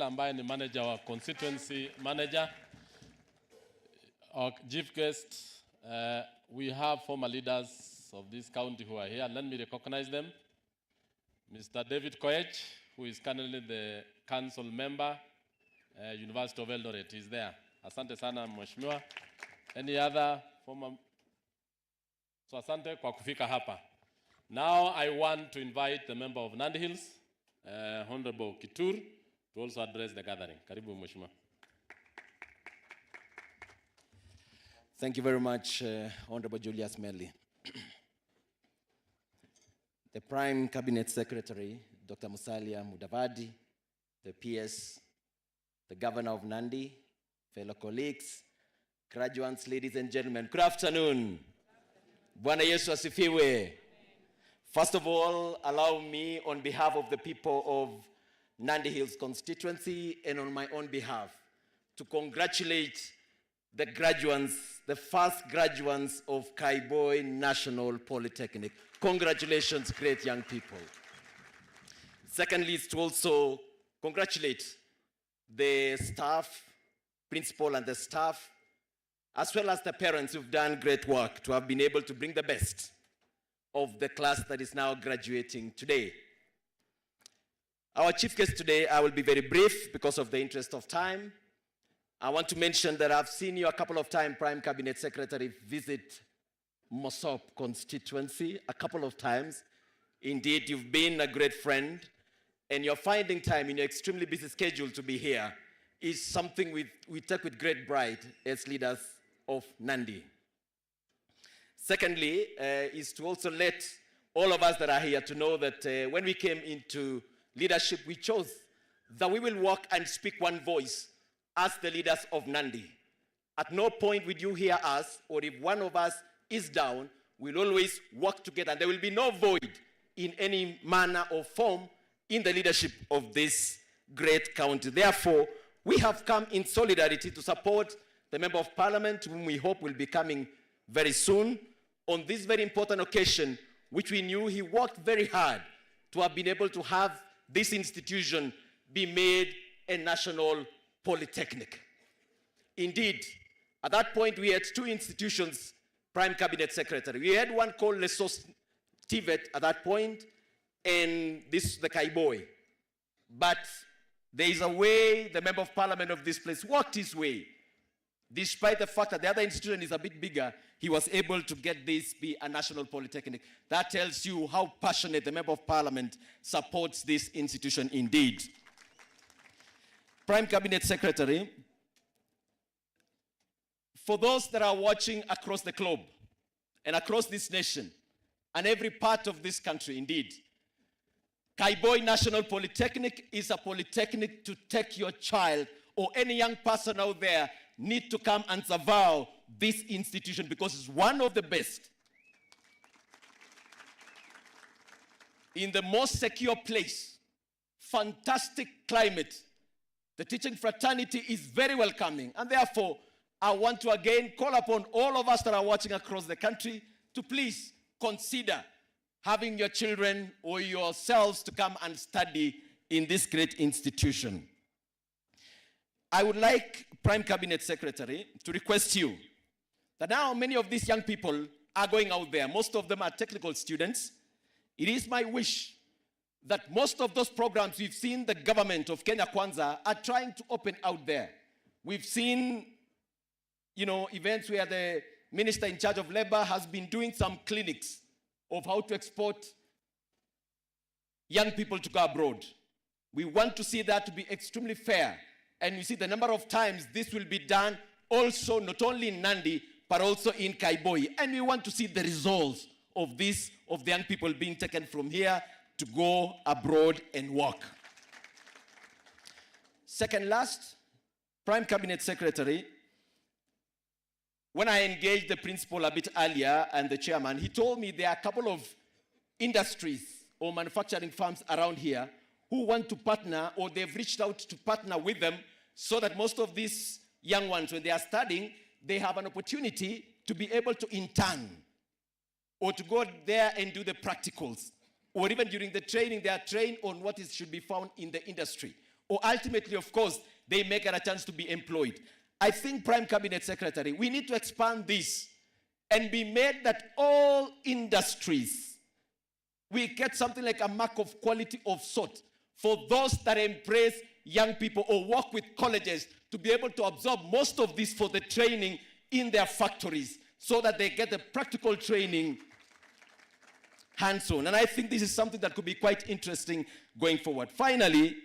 ambaye ni manager wa constituency manager. Our chief guest, we have former leaders of this county who are here. Let me recognize them. Mr. David Koech, who is currently the council member, University of Eldoret, is there. Asante sana mheshimiwa. Any other former? So asante kwa kufika hapa. Now I want to invite the member of Nandi Hills, Honorable Kitur, to also address the gathering. Karibu mheshimiwa. Thank you very much, Honorable Julius Melly. The Prime Cabinet Secretary, Dr. Musalia Mudavadi, the PS, the Governor of Nandi, fellow colleagues, graduates, ladies and gentlemen, good afternoon. Bwana Yesu asifiwe. First of all, allow me on behalf of the people of Nandi Hills constituency and on my own behalf to congratulate the graduates, the first graduates of Kaiboi National Polytechnic. Congratulations, great young people. Secondly, is to also congratulate the staff, principal and the staff, as well as the parents who've done great work to have been able to bring the best of the class that is now graduating today. Our chief guest today, I will be very brief because of the interest of time. I want to mention that I've seen you a couple of times, Prime Cabinet Secretary, visit Mosop constituency a couple of times. Indeed, you've been a great friend, and you're finding time in your extremely busy schedule to be here is something we take with great pride as leaders of Nandi. Secondly, is to also let all of us that are here to know that when we came into leadership, we chose that we will walk and speak one voice as the leaders of Nandi. At no point will you hear us, or if one of us is down, we'll always work together, and there will be no void in any manner or form in the leadership of this great county. Therefore, we have come in solidarity to support the Member of Parliament, whom we hope will be coming very soon, on this very important occasion, which we knew he worked very hard to have been able to have this institution be made a national polytechnic. Indeed, at that point, we had two institutions, Prime Cabinet Secretary. We had one called Lesos TVET at that point, and this the Kaiboi. But there is a way the Member of Parliament of this place worked his way. Despite the fact that the other institution is a bit bigger, he was able to get this be a national polytechnic. That tells you how passionate the Member of Parliament supports this institution indeed. Prime Cabinet Secretary, for those that are watching across the globe and across this nation and every part of this country indeed, Kaiboi National Polytechnic is a polytechnic to take your child or any young person out there need to come and survive this institution because it's one of the best. In the most secure place, fantastic climate, the teaching fraternity is very welcoming, and therefore, I want to again call upon all of us that are watching across the country to please consider having your children or yourselves to come and study in this great institution. I would like Prime Cabinet Secretary to request you that now many of these young people are going out there. Most of them are technical students. It is my wish that most of those programs we've seen the government of Kenya Kwanza are trying to open out there. We've seen, events where the minister in charge of labor has been doing some clinics of how to export young people to go abroad. We want to see that to be extremely fair. And you see the number of times this will be done also not only in Nandi, but also in Kaiboi. And we want to see the results of this, of the young people being taken from here to go abroad and work. Second last, Prime Cabinet Secretary, when I engaged the principal a bit earlier and the chairman, he told me there are a couple of industries or manufacturing firms around here who want to partner, or they've reached out to partner with them so that most of these young ones, when they are studying, they have an opportunity to be able to intern or to go there and do the practicals. Or even during the training, they are trained on what should be found in the industry. or ultimately, of course, they may get a chance to be employed. I think, Prime Cabinet Secretary, we need to expand this and be made that all industries, we get something like a mark of quality of sort for those that embrace young people or work with colleges to be able to absorb most of this for the training in their factories so that they get the practical training hands-on. And I think this is something that could be quite interesting going forward. Finally,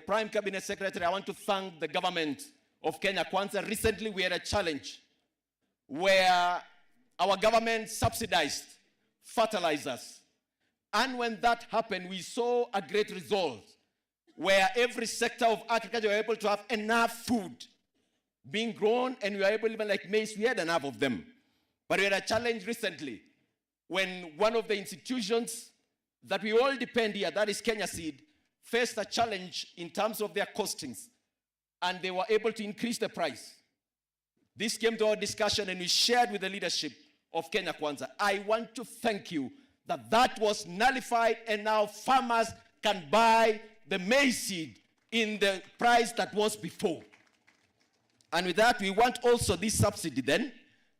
Prime Cabinet Secretary, I want to thank the government of Kenya Kwanza. Recently, we had a challenge where our government subsidized fertilizers. And when that happened, we saw a great result where every sector of agriculture were able to have enough food being grown, and we were able, even like maize, we had enough of them. But we had a challenge recently when one of the institutions that we all depend here, that is Kenya Seed, faced a challenge in terms of their costings, and they were able to increase the price. This came to our discussion, and we shared with the leadership of Kenya Kwanza. I want to thank you that that was nullified, and now farmers can buy the maize seed in the price that was before. And with that, we want also this subsidy then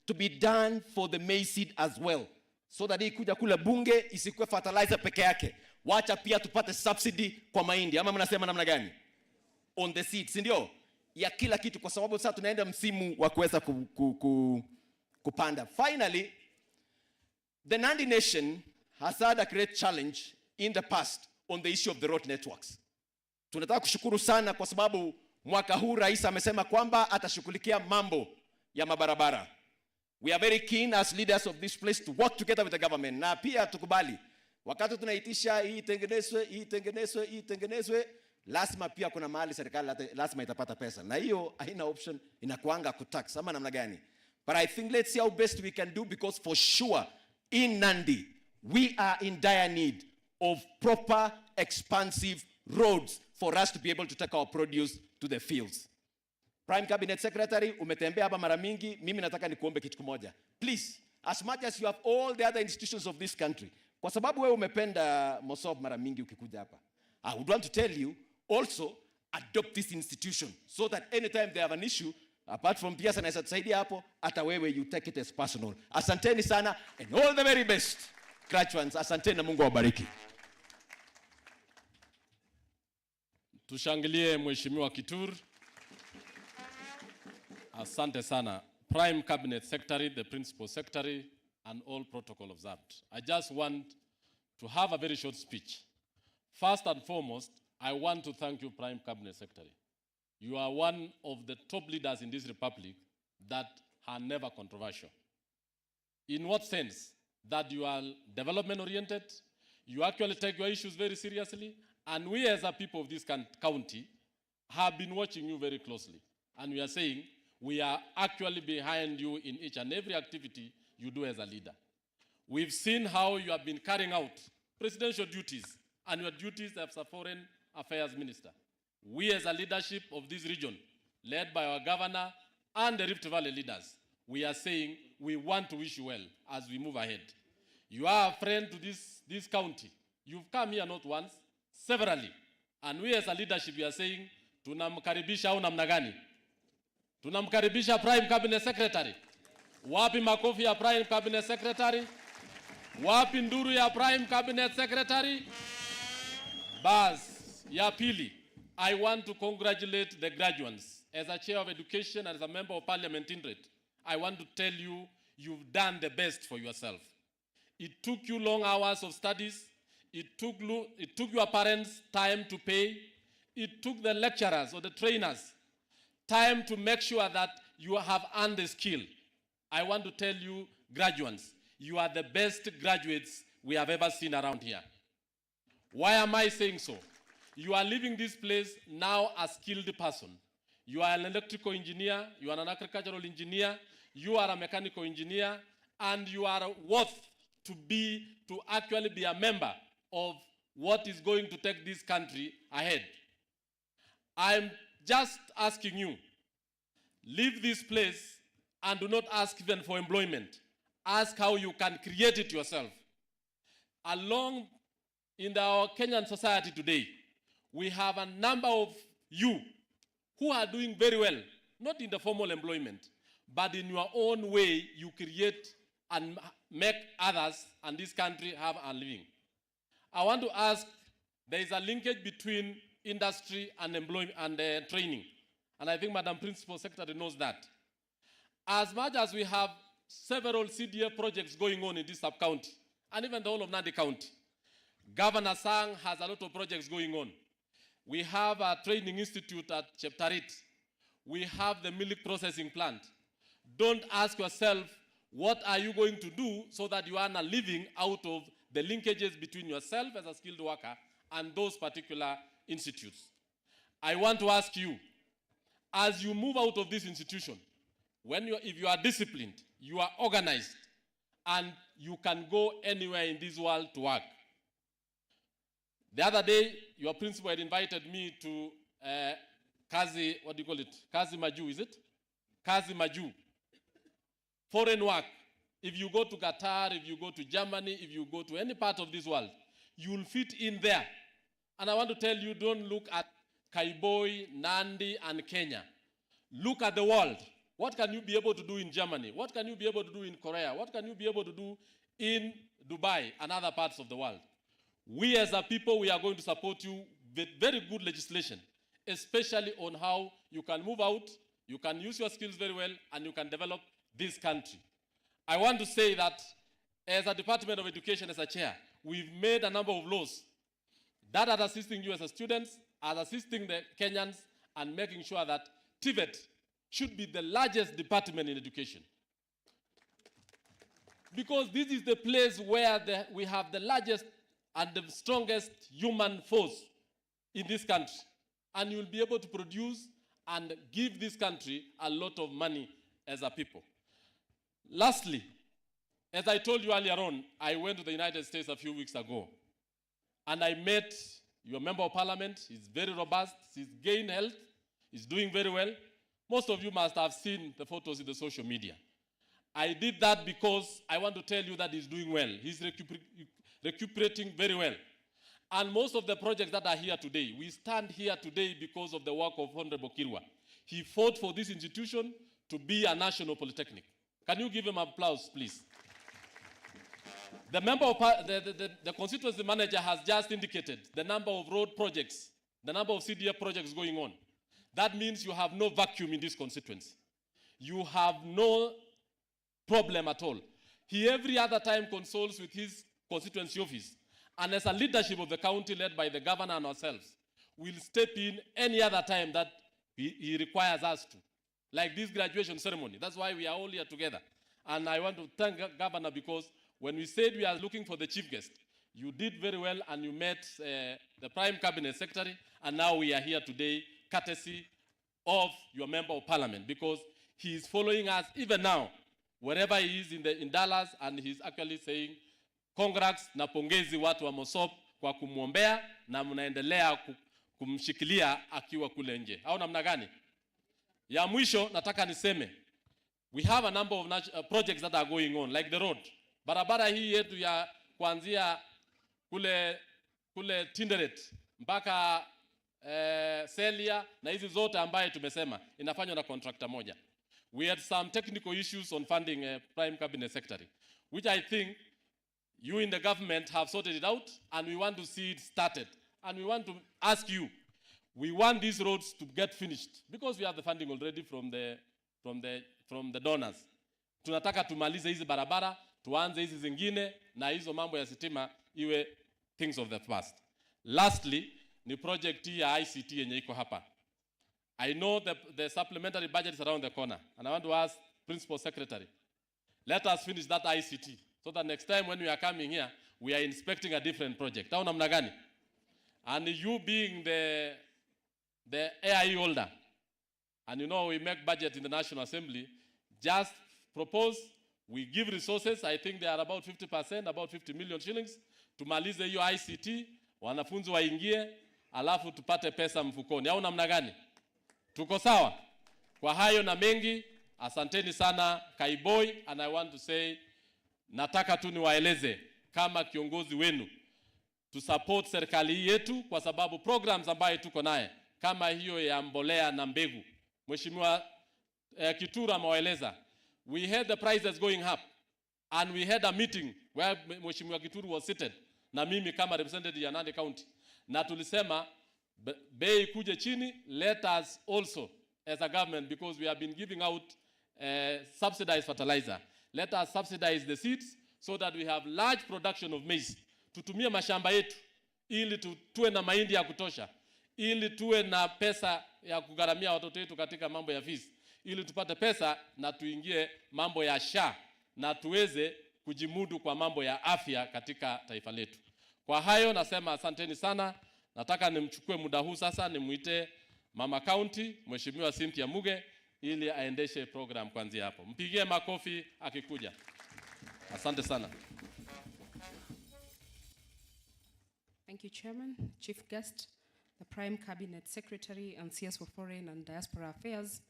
to be done for the maize seed as well, so that hii kuja kula bunge isikuwe fertilizer peke yake. Wacha pia tupate subsidy kwa mahindi. Ama mnasema namna gani? On the seed, si ndio? Ya kila kitu, kwa sababu sasa tunaenda msimu wa kuweza kupanda. Finally, the Nandi Nation has had a great challenge in the past on the issue of the road networks. Tunataka kushukuru sana kwa sababu mwaka huu rais amesema kwamba atashughulikia mambo ya mabarabara. We are very keen as leaders of this place to work together with the government. Na pia tukubali, wakati tunaitisha hii tengenezwe, lazima pia kuna mahali serikali lazima itapata pesa. Na hiyo haina option, inakuanga kutax ama namna gani. But I think let's see how best we can do, because for sure in Nandi we are in dire need of proper expansive roads for us to be able to take our produce to the fields. Prime Cabinet Secretary, umetembea hapa mara mingi, mimi nataka nikuombe kitu kimoja. Please, as much as you have all the other institutions of this country, kwa sababu wewe umependa Mosob mara mingi ukikuja hapa, I would want to tell you, also adopt this institution so that anytime they have an issue, apart from pia sana tusaidia hapo, hata wewe you take it as personal. Asanteni sana, and all the very best graduates. Asanteni na Mungu awabariki. Tushangilie Mheshimiwa Kitur. Asante sana. Prime Cabinet Secretary, the Principal Secretary, and all protocol observed. I just want to have a very short speech. First and foremost, I want to thank you, Prime Cabinet Secretary. You are one of the top leaders in this republic that are never controversial. In what sense? That you are development-oriented, you actually take your issues very seriously, and we as a people of this county have been watching you very closely. And we are saying we are actually behind you in each and every activity you do as a leader. We've seen how you have been carrying out presidential duties and your duties as a foreign affairs minister. We as a leadership of this region, led by our governor and the Rift Valley leaders, we are saying we want to wish you well as we move ahead. You are a friend to this county. You've come here not once, severally. And we as a leadership, we are saying, tunamkaribisha au namna gani? Tunamkaribisha Prime Cabinet Secretary. Wapi makofi ya Prime Cabinet Secretary? Wapi nduru ya Prime Cabinet Secretary? Bas, ya pili, I want to congratulate the graduates. As a chair of education and as a member of parliament in Red, I want to tell you, you've done the best for yourself. It took you long hours of studies. It took your parents time to pay. It took the lecturers or the trainers time to make sure that you have earned the skill. I want to tell you, graduates, you are the best graduates we have ever seen around here. Why am I saying so? You are leaving this place now a skilled person. You are an electrical engineer, you are an agricultural engineer, you are a mechanical engineer, and you are worth to actually be a member of what is going to take this country ahead. I'm just asking you, leave this place and do not ask even for employment. Ask how you can create it yourself. Along in our Kenyan society today, we have a number of you who are doing very well, not in the formal employment, but in your own way, you create and make others and this country have a living. I want to ask, there is a linkage between industry and employment and training. And I think Madam Principal Secretary knows that. As much as we have several CDF projects going on in this sub-county, and even the whole of Nandi County, Governor Sang has a lot of projects going on. We have a training institute at Cheptarit. We have the milk processing plant. Don't ask yourself, what are you going to do so that you earn a living out of the linkages between yourself as a skilled worker and those particular institutes? I want to ask you, as you move out of this institution, if you are disciplined, you are organized, and you can go anywhere in this world to work. The other day, your principal had invited me to Kazi, what do you call it? Kazi Maju, is it? Kazi Maju. Foreign work. If you go to Qatar, if you go to Germany, if you go to any part of this world, you will fit in there. And I want to tell you, don't look at Kaiboi, Nandi, and Kenya. Look at the world. What can you be able to do in Germany? What can you be able to do in Korea? What can you be able to do in Dubai and other parts of the world? We as a people, we are going to support you with very good legislation, especially on how you can move out, you can use your skills very well, and you can develop this country. I want to say that as a Department of Education, as a chair, we've made a number of laws that are assisting you as a students, are assisting the Kenyans, and making sure that TVET should be the largest department in education. Because this is the place where we have the largest and the strongest human force in this country. And you'll be able to produce and give this country a lot of money as a people. Lastly, as I told you earlier on, I went to the United States a few weeks ago. And I met your member of parliament. He's very robust. He's gained health. He's doing very well. Most of you must have seen the photos in the social media. I did that because I want to tell you that he's doing well. He's recuperating very well. And most of the projects that are here today, we stand here today because of the work of Honorable Kirwa. He fought for this institution to be a national polytechnic. Can you give him applause, please? The member of the constituency manager has just indicated the number of road projects, the number of CDF projects going on. That means you have no vacuum in this constituency. You have no problem at all. He every other time consults with his constituency office. And as a leadership of the county led by the governor and ourselves, we'll step in any other time that he requires us to. Like this graduation ceremony. That's why we are all here together. And I want to thank Governor because when we said we are looking for the chief guest, you did very well and you met the Prime Cabinet Secretary, and now we are here today courtesy of your member of parliament because he is following us even now, wherever he is in Dallas, and he's actually saying, congrats na pongezi watu wa Mosop kwa kumwombea na mnaendelea kumshikilia akiwa kule nje. Au namna gani? Ya mwisho nataka niseme, we have a number of projects that are going on, like the road. Barabara hii yetu ya kuanzia kule Tinderet mpaka Celia na hizi zote ambaye tumesema inafanywa na contractor moja. We had some technical issues on funding Prime Cabinet Secretary, which I think you in the government have sorted it out, and we want to see it started. And we want to ask you, we want these roads to get finished because we have the funding already from the donors. Tunataka tumalize hizi barabara, tuanze hizi zingine, na hizo mambo ya sitima iwe things of the past. Lastly, ni project ya ICT yenye iko hapa. I know the supplementary budget is around the corner, and I want to ask Principal Secretary, let us finish that ICT so that next time when we are coming here, we are inspecting a different project. Au namna gani? And you being the AIE holder, and you know we make budget in the National Assembly, just propose, we give resources, I think they are about 50%, about 50 million shillings, tumalize hiyo ICT, wanafunzi waingie, alafu tupate pesa mfukoni. Au namna gani? Tuko sawa? Kwa hayo na mengi, asanteni sana Kaiboi, and I want to say, nataka tu niwaeleze kama kiongozi wenu, to support serikali yetu, kwa sababu programs ambayo tuko naye kama hiyo ya mbolea na mbegu, Mheshimiwa Kituru amewaeleza, we had the prices going up and we had a meeting where Mheshimiwa Kituru was seated na mimi kama representative ya Nandi County, na tulisema bei kuje chini. Let us also as a government, because we have been giving out subsidized fertilizer, let us subsidize the seeds so that we have large production of maize. Tutumie mashamba yetu ili tuwe na mahindi ya kutosha, ili tuwe na pesa ya kugharamia watoto wetu katika mambo ya fees, ili tupate pesa na tuingie mambo ya SHA na tuweze kujimudu kwa mambo ya afya katika taifa letu. Kwa hayo nasema asanteni sana. Nataka nimchukue muda huu sasa nimuite Mama County, Mheshimiwa Cynthia Muge, ili aendeshe program kuanzia hapo. Mpigie makofi akikuja. Asante sana. Thank you, Chairman. Chief Guest, the Prime Cabinet Secretary and CS for Foreign and Diaspora Affairs,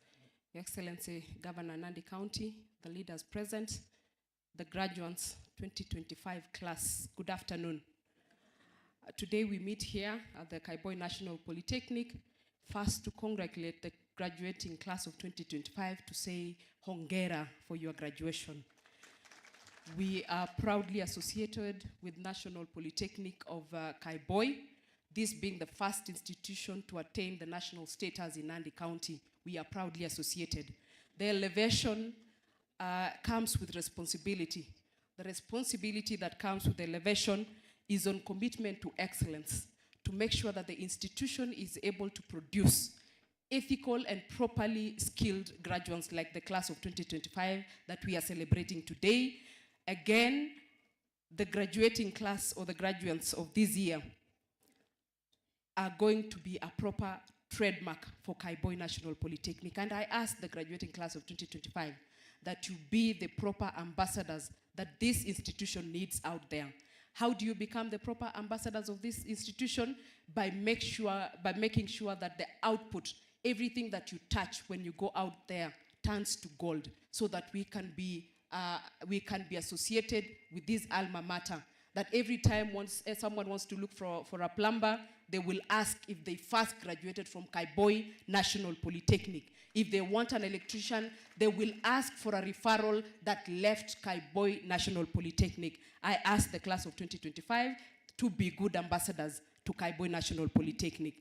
Your Excellency Governor Nandi County, the leaders present, the graduates 2025 class, good afternoon. Today we meet here at the Kaiboi National Polytechnic, first to congratulate the graduating class of 2025, to say hongera for your graduation. We are proudly associated with National Polytechnic of Kaiboi, this being the first institution to attain the national status in Nandi County. We are proudly associated. The elevation comes with responsibility. The responsibility that comes with the elevation is on commitment to excellence, to make sure that the institution is able to produce ethical and properly skilled graduates like the class of 2025 that we are celebrating today. Again, the graduating class or the graduates of this year are going to be a proper trademark for Kaiboi National Polytechnic. And I ask the graduating class of 2025 that you be the proper ambassadors that this institution needs out there. How do you become the proper ambassadors of this institution? By making sure that the output, everything that you touch when you go out there, turns to gold, so that we can be associated with this alma mater. That every time someone wants to look for a plumber, they will ask if they first graduated from Kaiboi National Polytechnic. If they want an electrician, they will ask for a referral that left Kaiboi National Polytechnic. I ask the class of 2025 to be good ambassadors to Kaiboi National Polytechnic.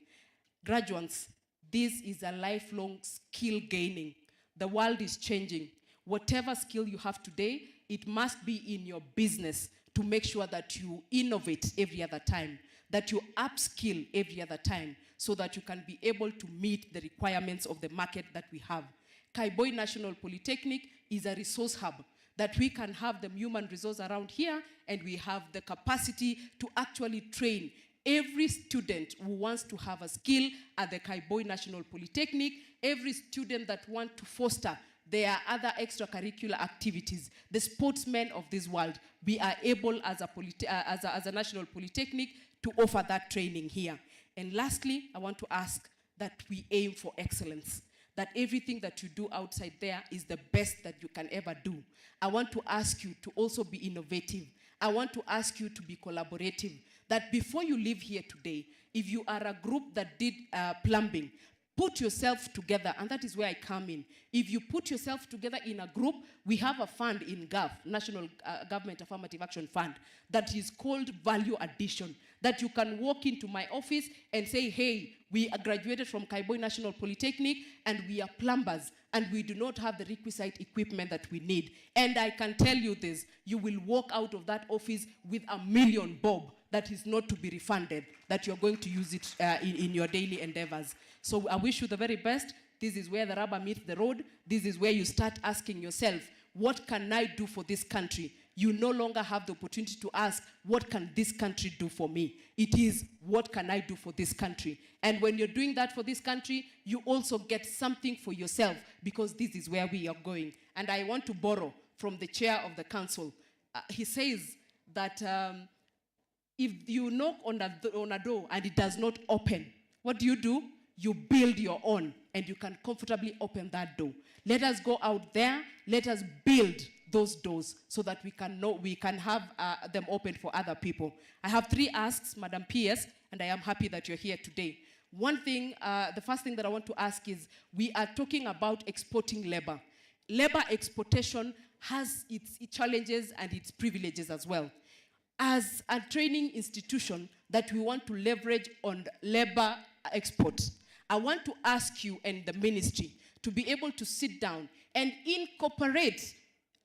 Graduates, this is a lifelong skill gaining. The world is changing. Whatever skill you have today, it must be in your business to make sure that you innovate every other time, that you upskill every other time, so that you can be able to meet the requirements of the market that we have. Kaiboi National Polytechnic is a resource hub, that we can have the human resource around here, and we have the capacity to actually train every student who wants to have a skill at the Kaiboi National Polytechnic, every student that wants to foster their other extracurricular activities, the sportsmen of this world. We are able as a national polytechnic to offer that training here. And lastly, I want to ask that we aim for excellence, that everything that you do outside there is the best that you can ever do. I want to ask you to also be innovative. I want to ask you to be collaborative, that before you leave here today, if you are a group that did plumbing, put yourself together, and that is where I come in. If you put yourself together in a group, we have a fund in GAF, National Government Affirmative Action Fund, that is called value addition, that you can walk into my office and say, hey, we graduated from Kaiboi National Polytechnic, and we are plumbers, and we do not have the requisite equipment that we need. And I can tell you this, you will walk out of that office with $1 million bob that is not to be refunded, that you're going to use it in your daily endeavors. So I wish you the very best. This is where the rubber meets the road. This is where you start asking yourself, what can I do for this country? You no longer have the opportunity to ask, what can this country do for me? It is, what can I do for this country? And when you're doing that for this country, you also get something for yourself, because this is where we are going. And I want to borrow from the chair of the council. He says that if you knock on a door and it does not open, what do? You build your own, and you can comfortably open that door. Let us go out there, let us build those doors so that we can have them open for other people. I have 3 asks, Madam PS, and I am happy that you're here today. One thing, the first thing that I want to ask is, we are talking about exporting labor. Labor exportation has its challenges and its privileges as well. As a training institution that we want to leverage on labor export, I want to ask you and the ministry to be able to sit down and incorporate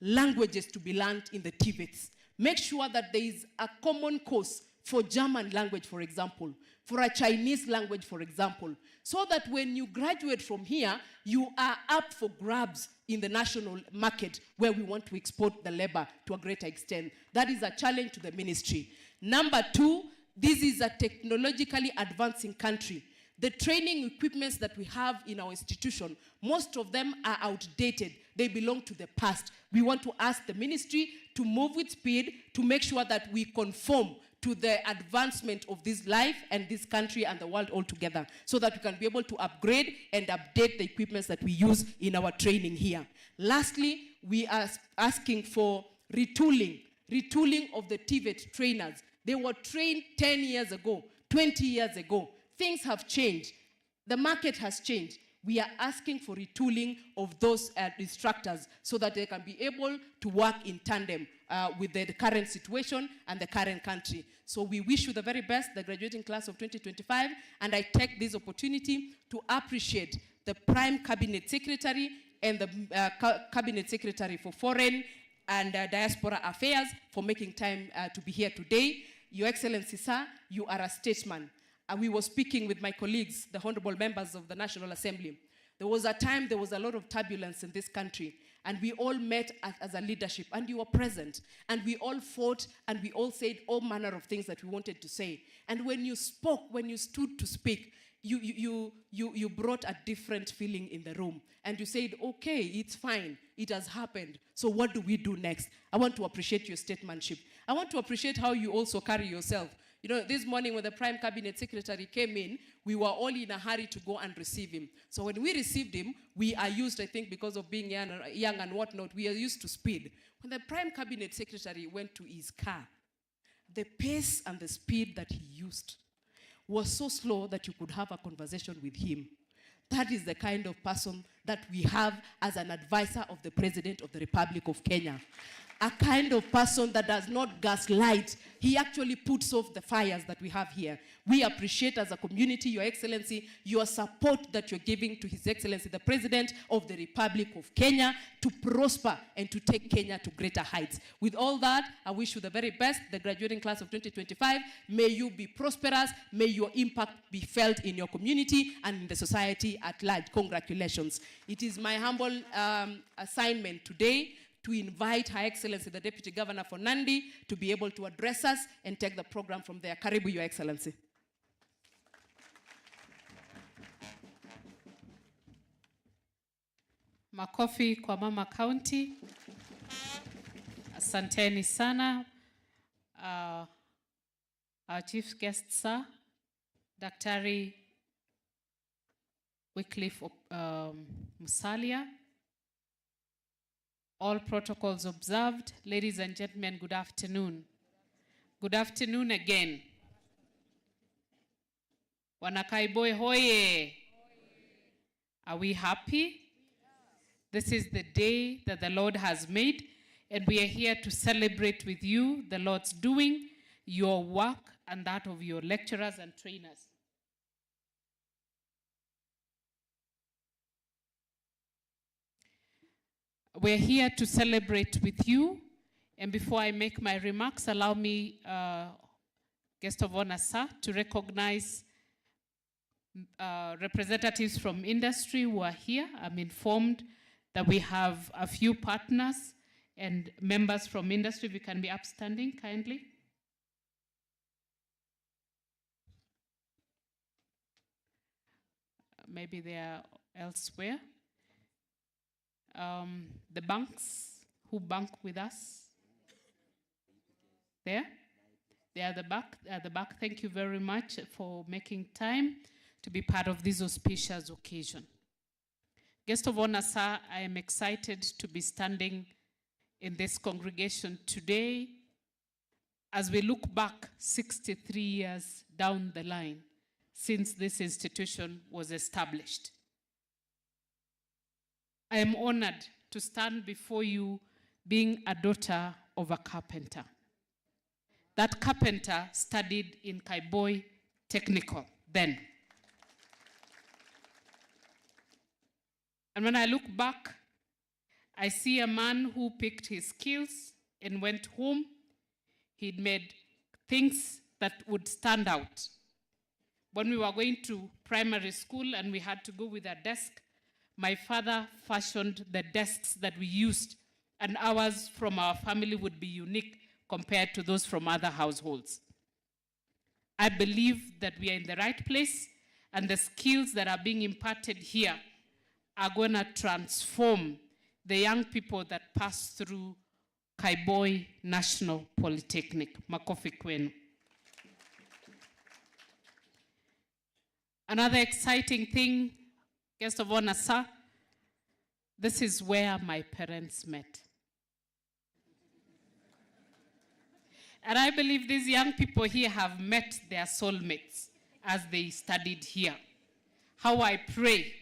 languages to be learned in the TVETs. Make sure that there is a common course for German language, for example, for a Chinese language, for example, so that when you graduate from here, you are up for grabs in the national market where we want to export the labor to a greater extent. That is a challenge to the ministry. Number 2, this is a technologically advancing country. The training equipments that we have in our institution, most of them are outdated. They belong to the past. We want to ask the ministry to move with speed to make sure that we conform to the advancement of this life and this country and the world altogether, so that we can be able to upgrade and update the equipments that we use in our training here. Lastly, we are asking for retooling of the TVET trainers. They were trained 10 years ago, 20 years ago. Things have changed. The market has changed. We are asking for retooling of those instructors so that they can be able to work in tandem with the current situation and the current country. So we wish you the very best, the graduating class of 2025, and I take this opportunity to appreciate the Prime Cabinet Secretary and the Cabinet Secretary for Foreign and Diaspora Affairs for making time to be here today. Your Excellency, sir, you are a statesman. We were speaking with my colleagues, the honorable members of the National Assembly. There was a time there was a lot of turbulence in this country, and we all met as a leadership, and you were present, and we all fought, and we all said all manner of things that we wanted to say. And when you spoke, when you stood to speak, you brought a different feeling in the room, and you said, okay, it's fine, it has happened, so what do we do next? I want to appreciate your statesmanship. I want to appreciate how you also carry yourself. You know, this morning when the Prime Cabinet Secretary came in, we were all in a hurry to go and receive him. So when we received him, we are used, I think, because of being young and whatnot, we are used to speed. When the Prime Cabinet Secretary went to his car, the pace and the speed that he used was so slow that you could have a conversation with him. That is the kind of person that we have as an advisor of the President of the Republic of Kenya. A kind of person that does not gaslight. He actually puts off the fires that we have here. We appreciate as a community, Your Excellency, your support that you're giving to His Excellency, the President of the Republic of Kenya, to prosper and to take Kenya to greater heights. With all that, I wish you the very best, the graduating class of 2025. May you be prosperous. May your impact be felt in your community and in the society at large. Congratulations. It is my humble assignment today to invite Her Excellency, the Deputy Governor for Nandi, to be able to address us and take the program from there. Karibu, Your Excellency. Makofi kwa Mama County. Asanteni sana. Our chief guest, sir, Daktari Wycliffe Musalia. All protocols observed. Ladies and gentlemen, good afternoon. Good afternoon again. Wana Kaiboi hoye. Are we happy? This is the day that the Lord has made, and we are here to celebrate with you the Lord's doing, your work, and that of your lecturers and trainers. We're here to celebrate with you, and before I make my remarks, allow me, guest of honor, sir, to recognize representatives from industry who are here. I'm informed that we have a few partners and members from industry. We can be upstanding, kindly. Maybe they are elsewhere. The banks who bank with us. There? They are at the back. Thank you very much for making time to be part of this auspicious occasion. Guest of honor, sir, I am excited to be standing in this congregation today as we look back 63 years down the line since this institution was established. I am honored to stand before you being a daughter of a carpenter. That carpenter studied in Kaiboi Technical then. And when I look back, I see a man who picked his skills and went home. He'd made things that would stand out. When we were going to primary school and we had to go with a desk, my father fashioned the desks that we used, and ours from our family would be unique compared to those from other households. I believe that we are in the right place, and the skills that are being imparted here are going to transform the young people that pass through Kaiboi National Polytechnic. Makofi kwenu. Another exciting thing, guest of honor, sir, this is where my parents met. And I believe these young people here have met their soulmates as they studied here. How I pray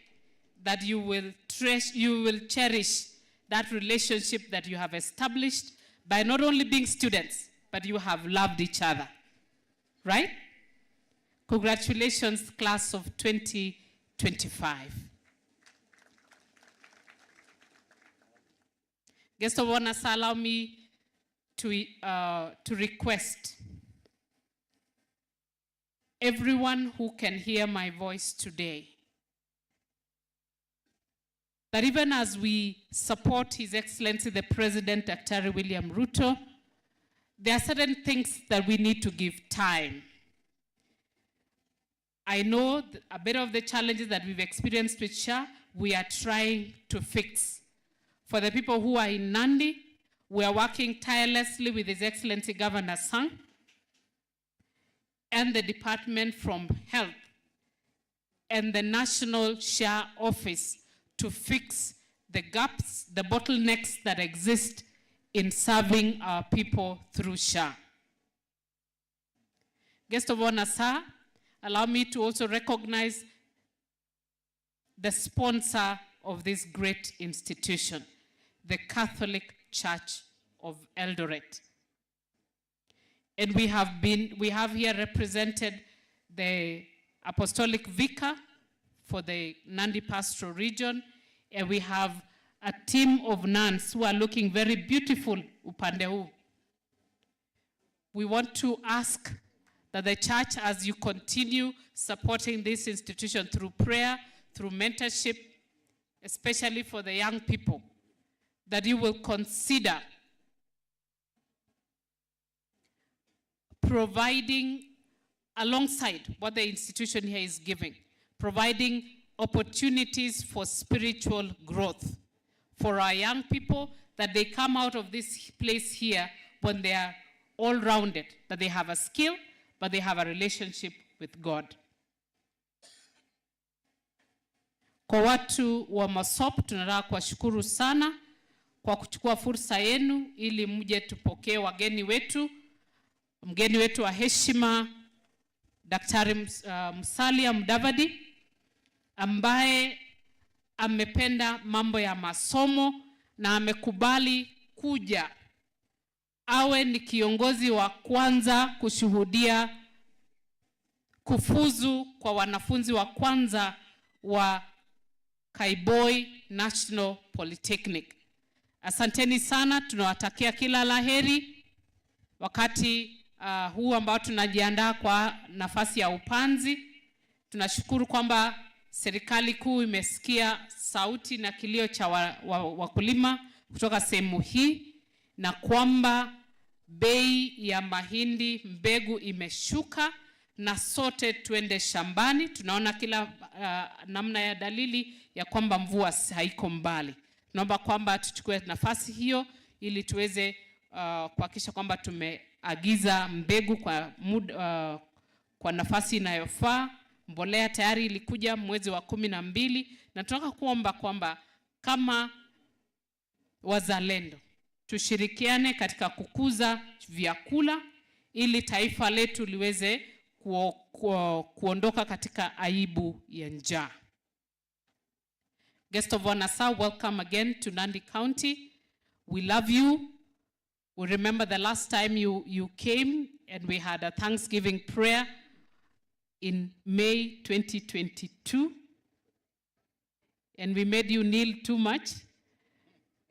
that you will cherish that relationship that you have established by not only being students, but you have loved each other, right? Congratulations, class of 2025. Guest of honor, allow me to request everyone who can hear my voice today that even as we support His Excellency the President, Dr. William Ruto, there are certain things that we need to give time. I know a bit of the challenges that we've experienced with SHA, we are trying to fix. For the people who are in Nandi, we are working tirelessly with His Excellency Governor Sang and the Department from Health and the National SHA Office to fix the gaps, the bottlenecks that exist in serving our people through SHA. Guest of honor, sir, allow me to also recognize the sponsor of this great institution, the Catholic Church of Eldoret. And we have here represented the Apostolic Vicar for the Nandi Pastoral Region, and we have a team of nuns who are looking very beautiful upande huu. We want to ask that the church, as you continue supporting this institution through prayer, through mentorship, especially for the young people, that you will consider providing, alongside what the institution here is giving, providing opportunities for spiritual growth for our young people, that they come out of this place here when they are all-rounded, that they have a skill, but they have a relationship with God. Kwa watu wa Masop, tunataka kuwashukuru sana kwa kuchukua fursa yenu ili mje tupokee wageni wetu. Mgeni wetu wa heshima, Daktari Musalia Mudavadi, ambaye amependa mambo ya masomo na amekubali kuja awe ni kiongozi wa kwanza kushuhudia kufuzu kwa wanafunzi wa kwanza wa Kaiboi National Polytechnic. Asanteni sana, tunawatakia kila laheri wakati huu ambao tunajiandaa kwa nafasi ya upanzi. Tunashukuru kwamba serikali kuu imesikia sauti na kilio cha wakulima kutoka sehemu hii, na kwamba bei ya mahindi mbegu imeshuka na sote tuende shambani. Tunaona kila namna ya dalili ya kwamba mvua haiko mbali. Tunaomba kwamba tuchukue nafasi hiyo ili tuweze kuhakikisha kwamba tumeagiza mbegu kwa nafasi inayofaa. Mbolea tayari ilikuja mwezi wa 12, na tunataka kuomba kwamba kama wazalendo, tushirikiane katika kukuza vyakula ili taifa letu liweze kuondoka katika aibu ya njaa. Guest of honor, sir, welcome again to Nandi County. We love you. We remember the last time you came and we had a Thanksgiving prayer in May 2022. And we made you kneel too much.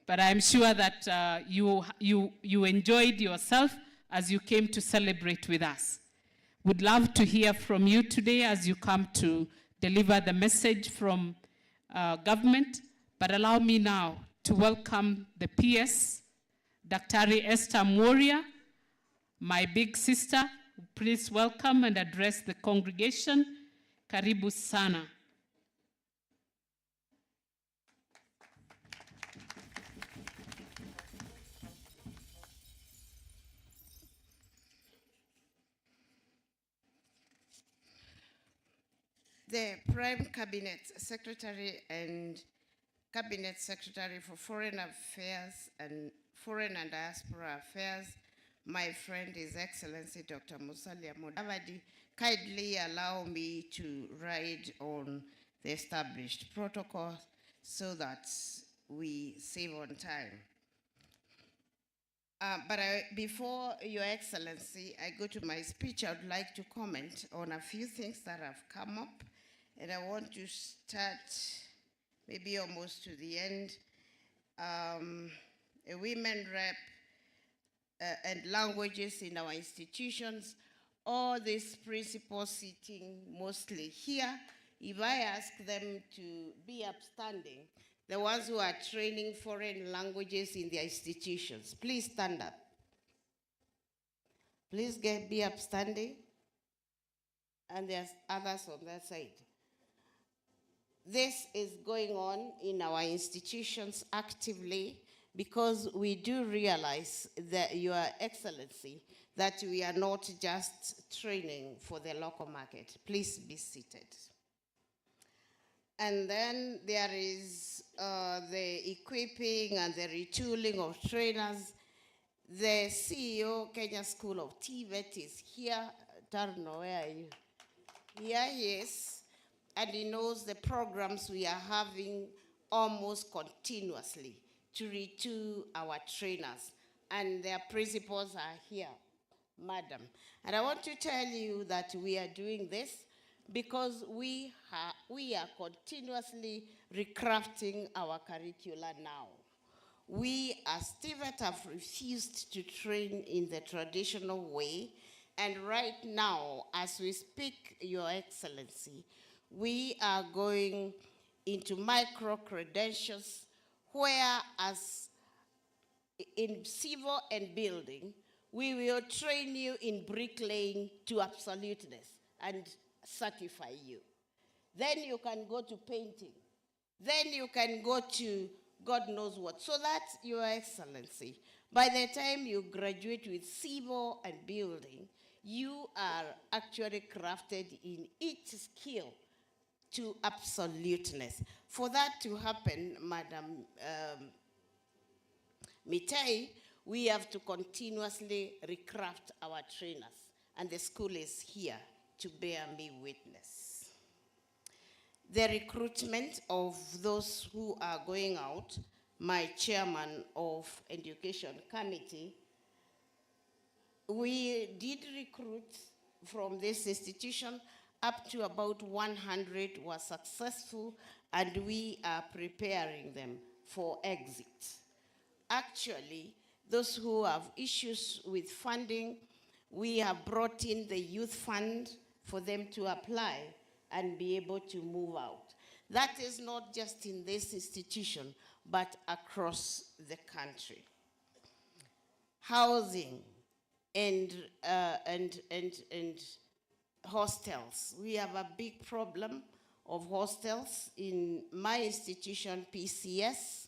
But I'm sure that you enjoyed yourself as you came to celebrate with us. We'd love to hear from you today as you come to deliver the message from government. But allow me now to welcome the PS, Daktari Esther Moria, my big sister. Please welcome and address the congregation. Karibu sana. The Prime Cabinet Secretary and Cabinet Secretary for Foreign Affairs and Foreign and Diaspora Affairs, my friend, His Excellency Dr. Musalia Mudavadi, kindly allow me to ride on the established protocol so that we save on time. Before Your Excellency, I go to my speech, I would like to comment on a few things that have come up. And I want to start maybe almost to the end. A women rep and languages in our institutions, all these principals sitting mostly here, if I ask them to be upstanding, the ones who are training foreign languages in their institutions, please stand up. Please be upstanding. And there's others on that side. This is going on in our institutions actively because we do realize that, Your Excellency, that we are not just training for the local market. Please be seated. And then there is the equipping and the retooling of trainers. The CEO, Kenya School of TVET, is here. Tarno, where are you? Here he is. And he knows the programs we are having almost continuously to retool our trainers. And their principals are here, madam. And I want to tell you that we are doing this because we are continuously recrafting our curricula now. We as TVET have refused to train in the traditional way. And right now, as we speak, Your Excellency, we are going into micro-credentials where, as in civil and building, we will train you in bricklaying to absoluteness and certify you. Then you can go to painting. Then you can go to God knows what. So that, Your Excellency, by the time you graduate with civil and building, you are actually crafted in each skill to absoluteness. For that to happen, Madam Mitei, we have to continuously recraft our trainers, and the school is here to bear me witness. The recruitment of those who are going out, my chairman of Education Committee, we did recruit from this institution. Up to about 100 were successful, and we are preparing them for exit. Actually, those who have issues with funding, we have brought in the youth fund for them to apply and be able to move out. That is not just in this institution, but across the country. Housing and hostels. We have a big problem of hostels in my institution, PCS,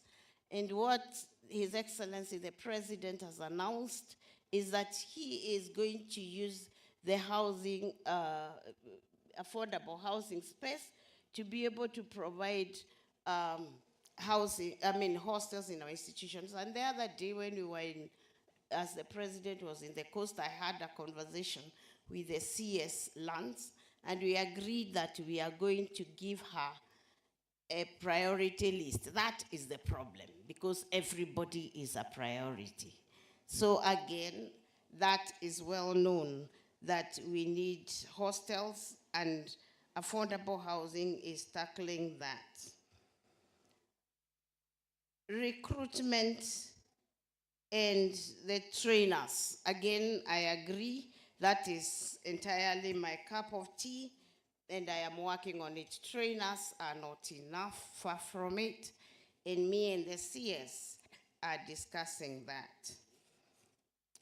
and what His Excellency the President has announced is that he is going to use the housing, affordable housing space to be able to provide hostels in our institutions. And the other day when we were in, as the president was in the coast, I had a conversation with the CS Lands, and we agreed that we are going to give her a priority list. That is the problem, because everybody is a priority. So again, that is well known that we need hostels, and affordable housing is tackling that. Recruitment and the trainers. Again, I agree, that is entirely my cup of tea, and I am working on it. Trainers are not enough, far from it, and me and the CS are discussing that.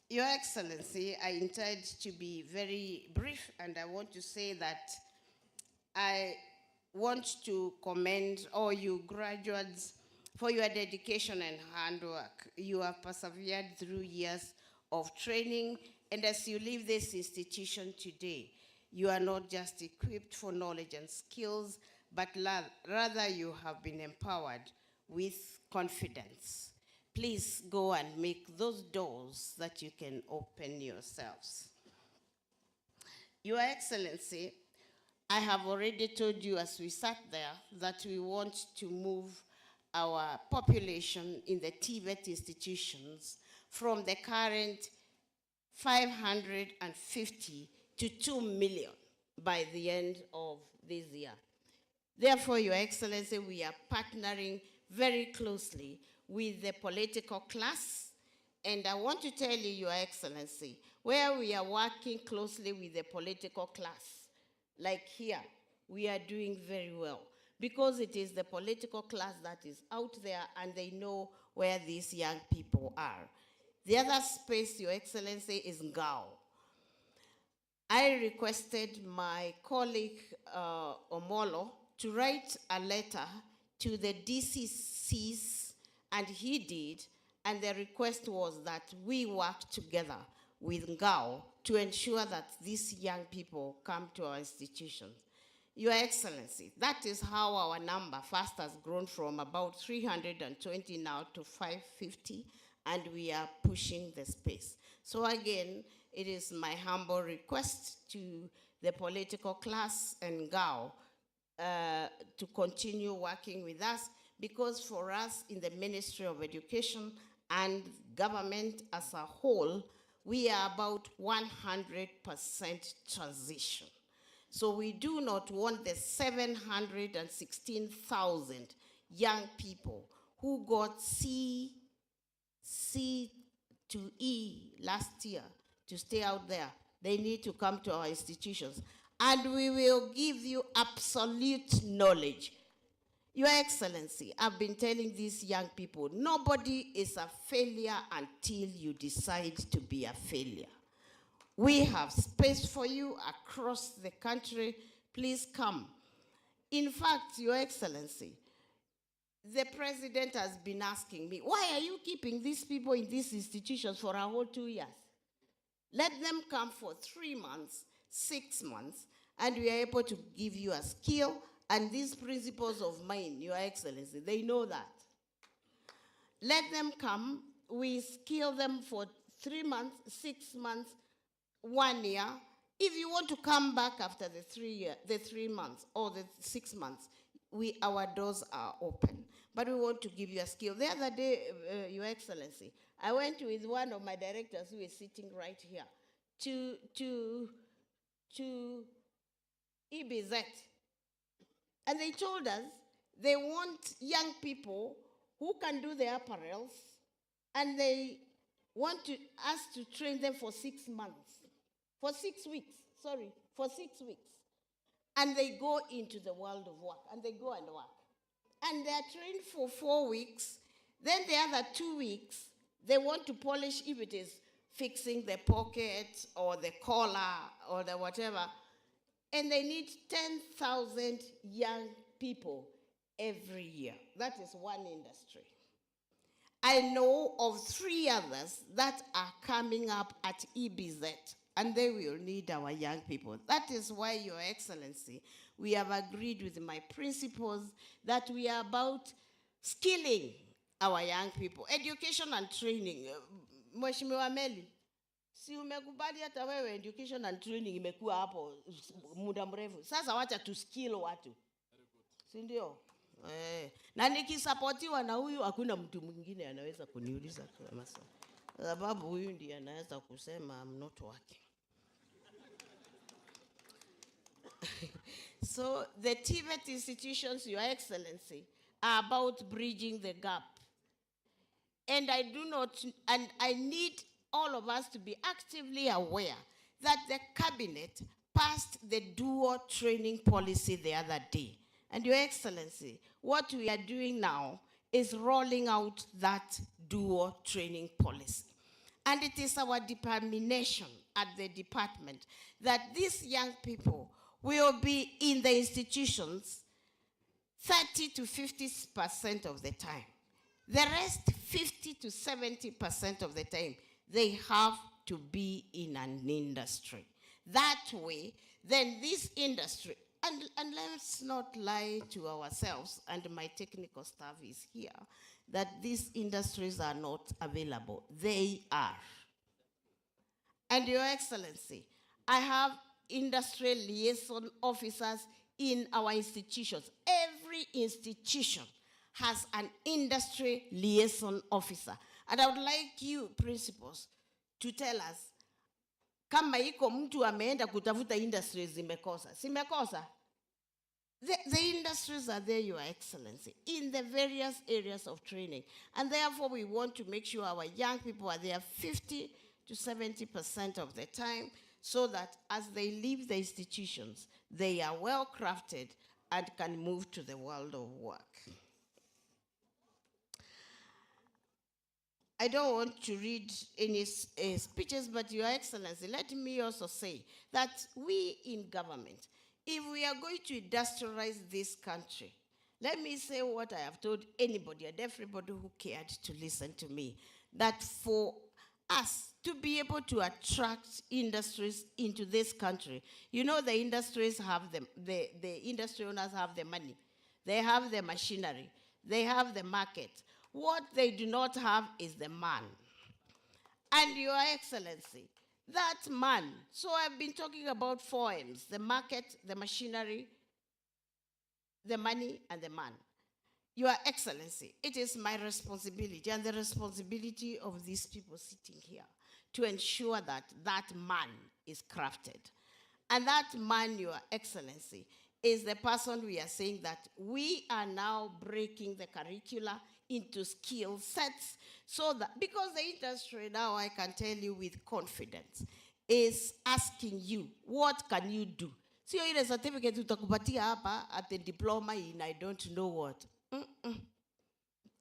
Your Excellency, I intend to be very brief, and I want to say that I want to commend all you graduates for your dedication and handwork. You have persevered through years of training, and as you leave this institution today, you are not just equipped for knowledge and skills, but rather you have been empowered with confidence. Please go and make those doors that you can open yourselves. Your Excellency, I have already told you as we sat there that we want to move our population in the TVET institutions from the current 550 to 2 million by the end of this year. Therefore, Your Excellency, we are partnering very closely with the political class, and I want to tell you, Your Excellency, where we are working closely with the political class, like here, we are doing very well, because it is the political class that is out there and they know where these young people are. The other space, Your Excellency, is Ngao. I requested my colleague, Omolo, to write a letter to the DCCs, and he did, and the request was that we work together with Ngao to ensure that these young people come to our institutions. Your Excellency, that is how our number first has grown from about 320 now to 550, and we are pushing the space. So again, it is my humble request to the political class and Ngao to continue working with us, because for us in the Ministry of Education and government as a whole, we are about 100% transition. So we do not want the 716,000 young people who got C to E last year to stay out there. They need to come to our institutions, and we will give you absolute knowledge. Your Excellency, I've been telling these young people, nobody is a failure until you decide to be a failure. We have space for you across the country. Please come. In fact, Your Excellency, the president has been asking me, why are you keeping these people in these institutions for a whole 2 years? Let them come for 3 months, 6 months, and we are able to give you a skill. And these principles of mine, Your Excellency, they know that. Let them come. We skill them for 3 months, 6 months, 1 year. If you want to come back after the 3 months or the 6 months, our doors are open. But we want to give you a skill. The other day, Your Excellency, I went with one of my directors who is sitting right here to EBZ. And they told us they want young people who can do the apparels, and they want us to train them for 6 months. For 6 weeks, sorry, for 6 weeks. And they go into the world of work, and they go and work. And they are trained for 4 weeks. Then the other 2 weeks, they want to polish, if it is fixing the pocket or the collar or the whatever. And they need 10,000 young people every year. That is one industry. I know of 3 others that are coming up at EBZ, and they will need our young people. That is why, Your Excellency, we have agreed with my principals that we are about skilling our young people, education and training. Mheshimiwa Meli, si umekubali hata wewe education and training imekuwa hapo muda mrefu. Sasa wacha tu skill watu. Si ndio? Na nikisapotiwa na huyu hakuna mtu mwingine anaweza kuniuliza kama sasa. Sababu huyu ndiye anaweza kusema I'm not working. So the TVET institutions, Your Excellency, are about bridging the gap. And I need all of us to be actively aware that the cabinet passed the dual training policy the other day. And Your Excellency, what we are doing now is rolling out that dual training policy. And it is our determination at the department that these young people will be in the institutions 30 to 50% of the time. The rest, 50 to 70% of the time, they have to be in an industry. That way, then this industry, and let's not lie to ourselves, and my technical staff is here, that these industries are not available. They are. And Your Excellency, I have industrial liaison officers in our institutions. Every institution has an industry liaison officer. And I would like you, principals, to tell us, kama iko mtu ameenda kutafuta industries zimekosa. Simekosa? The industries are there, Your Excellency, in the various areas of training. And therefore, we want to make sure our young people are there 50 to 70% of the time, so that as they leave the institutions, they are well crafted and can move to the world of work. I don't want to read any speeches, but Your Excellency, let me also say that we in government, if we are going to industrialize this country, let me say what I have told anybody and everybody who cared to listen to me, that for us to be able to attract industries into this country, you know the industries have the industry owners have the money, they have the machinery, they have the market. What they do not have is the man. And Your Excellency, that man, so I've been talking about 4 M's, the market, the machinery, the money, and the man. Your Excellency, it is my responsibility and the responsibility of these people sitting here to ensure that that man is crafted. And that man, Your Excellency, is the person we are saying that we are now breaking the curricula into skill sets, so that, because the industry now, I can tell you with confidence, is asking you, what can you do? Sio ile certificate utakupatia hapa at the diploma in I don't know what.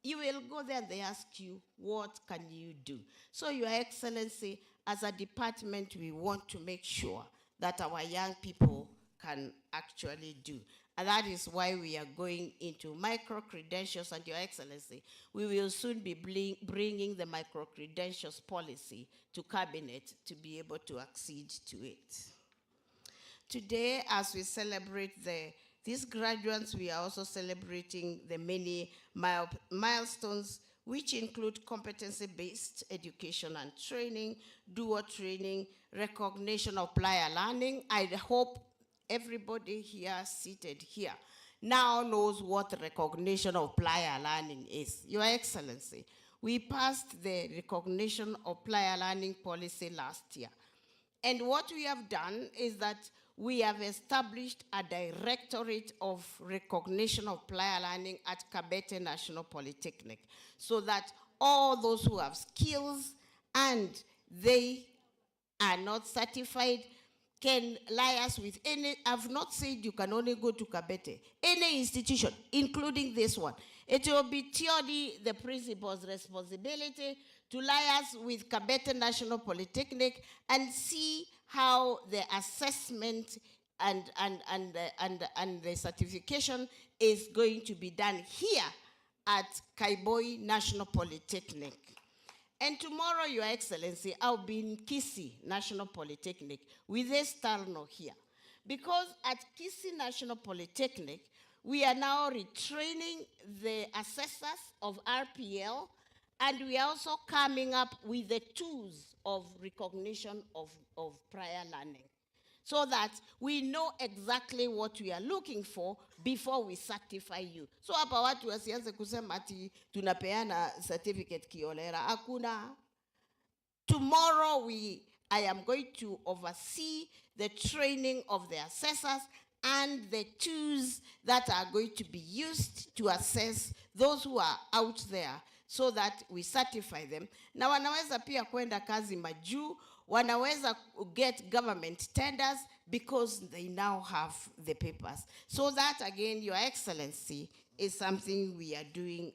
You will go there and they ask you, what can you do? So Your Excellency, as a department, we want to make sure that our young people can actually do. And that is why we are going into micro-credentials, and Your Excellency, we will soon be bringing the micro-credentials policy to cabinet to be able to accede to it. Today, as we celebrate these graduates, we are also celebrating the many milestones, which include competency-based education and training, dual training, recognition of prior learning. I hope everybody here seated here now knows what recognition of prior learning is. Your Excellency, we passed the recognition of prior learning policy last year. And what we have done is that we have established a directorate of recognition of prior learning at Kaiboi National Polytechnic, so that all those who have skills and they are not certified can liaise with any. I've not said you can only go to Kaiboi, any institution, including this one. It will be purely the principal's responsibility to liaise with Kaiboi National Polytechnic and see how the assessment and the certification is going to be done here at Kaiboi National Polytechnic. And tomorrow, Your Excellency, I'll be in Kisii National Polytechnic with this SANLO here. Because at Kisii National Polytechnic, we are now retraining assessors of RPL, and we are also coming up with the tools of recognition of prior learning, so that we know exactly what we are looking for before we certify you. So hapa watu wasianze kusema ati tunapeana certificate kiolera. Hakuna. Tomorrow I am going to oversee the training of the assessors and the tools that are going to be used to assess those who are out there, so that we certify them. Na wanaweza pia kwenda kazi majuu, wanaweza get government tenders because they now have the papers. So that, again, Your Excellency, is something we are doing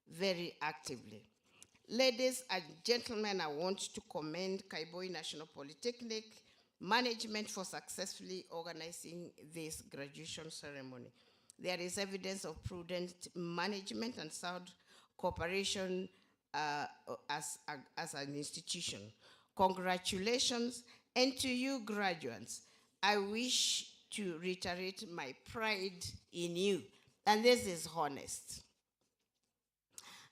very actively. Ladies and gentlemen, I want to commend Kaiboi National Polytechnic management for successfully organizing this graduation ceremony. There is evidence of prudent management and sound cooperation as an institution. Congratulations, and to you graduates, I wish to reiterate my pride in you, and this is honest.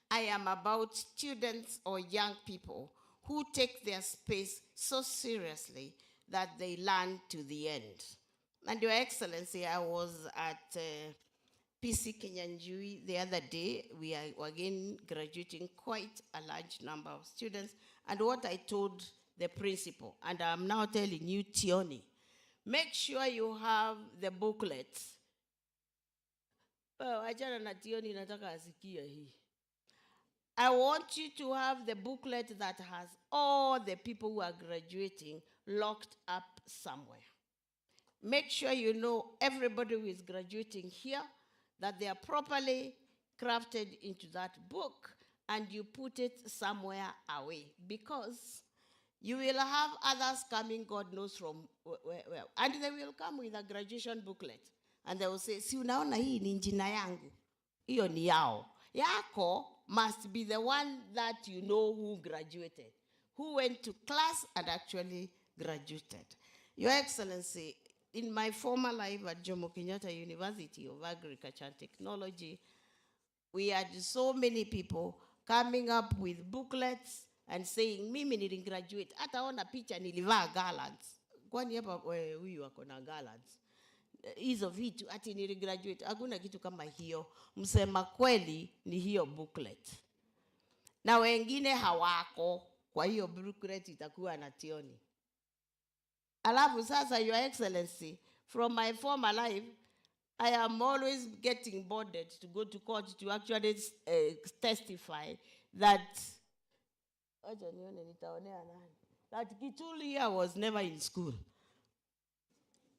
I am about students or young people who take their space so seriously that they learn to the end. And Your Excellency, I was at PC Kenyanjui the other day. We are again graduating quite a large number of students. And what I told the principal, and I'm now telling you, Tioni, make sure you have the booklet. Ajana na Tioni nataka asikia hii. I want you to have the booklet that has all the people who are graduating locked up somewhere. Make sure you know everybody who is graduating here, that they are properly crafted into that book, and you put it somewhere away, because you will have others coming, God knows from where. And they will come with a graduation booklet, and they will say, si unaona hii ni njina yangu, hiyo ni yao. Yako must be the one that you know who graduated, who went to class and actually graduated. Your Excellency, in my former life at Jomo Kenyatta University of Agriculture and Technology, we had so many people coming up with booklets and saying, mimi niligraduate. Hata ona picha nilivaa garlands. Kwani hapa huyu wako na garlands? Hizo vitu ati niligraduate. Hakuna kitu kama hiyo. Msema kweli ni hiyo booklet. Na wengine hawako, kwa hiyo booklet itakuwa na Tioni. Alafu sasa, Your Excellency, from my former life, I am always getting boarded to go to court to actually testify that Kitul here was never in school.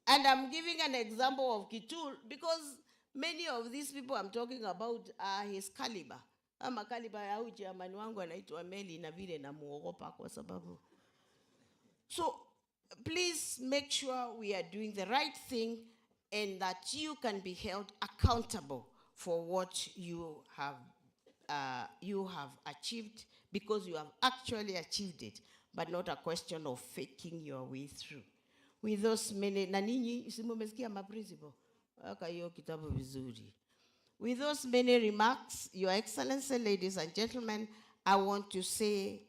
And I'm giving an example of Kitul because many of these people I'm talking about are his caliber. Ama caliber ya huyu chairman wangu anaitwa Meli na vile namuogopa kwa sababu. So please make sure we are doing the right thing and that you can be held accountable for what you have achieved, because you have actually achieved it, but not a question of faking your way through. With those many, na ninyi simumesikia maprinciple, aka hiyo kitabu vizuri. With those many remarks, Your Excellency, ladies and gentlemen, I want to say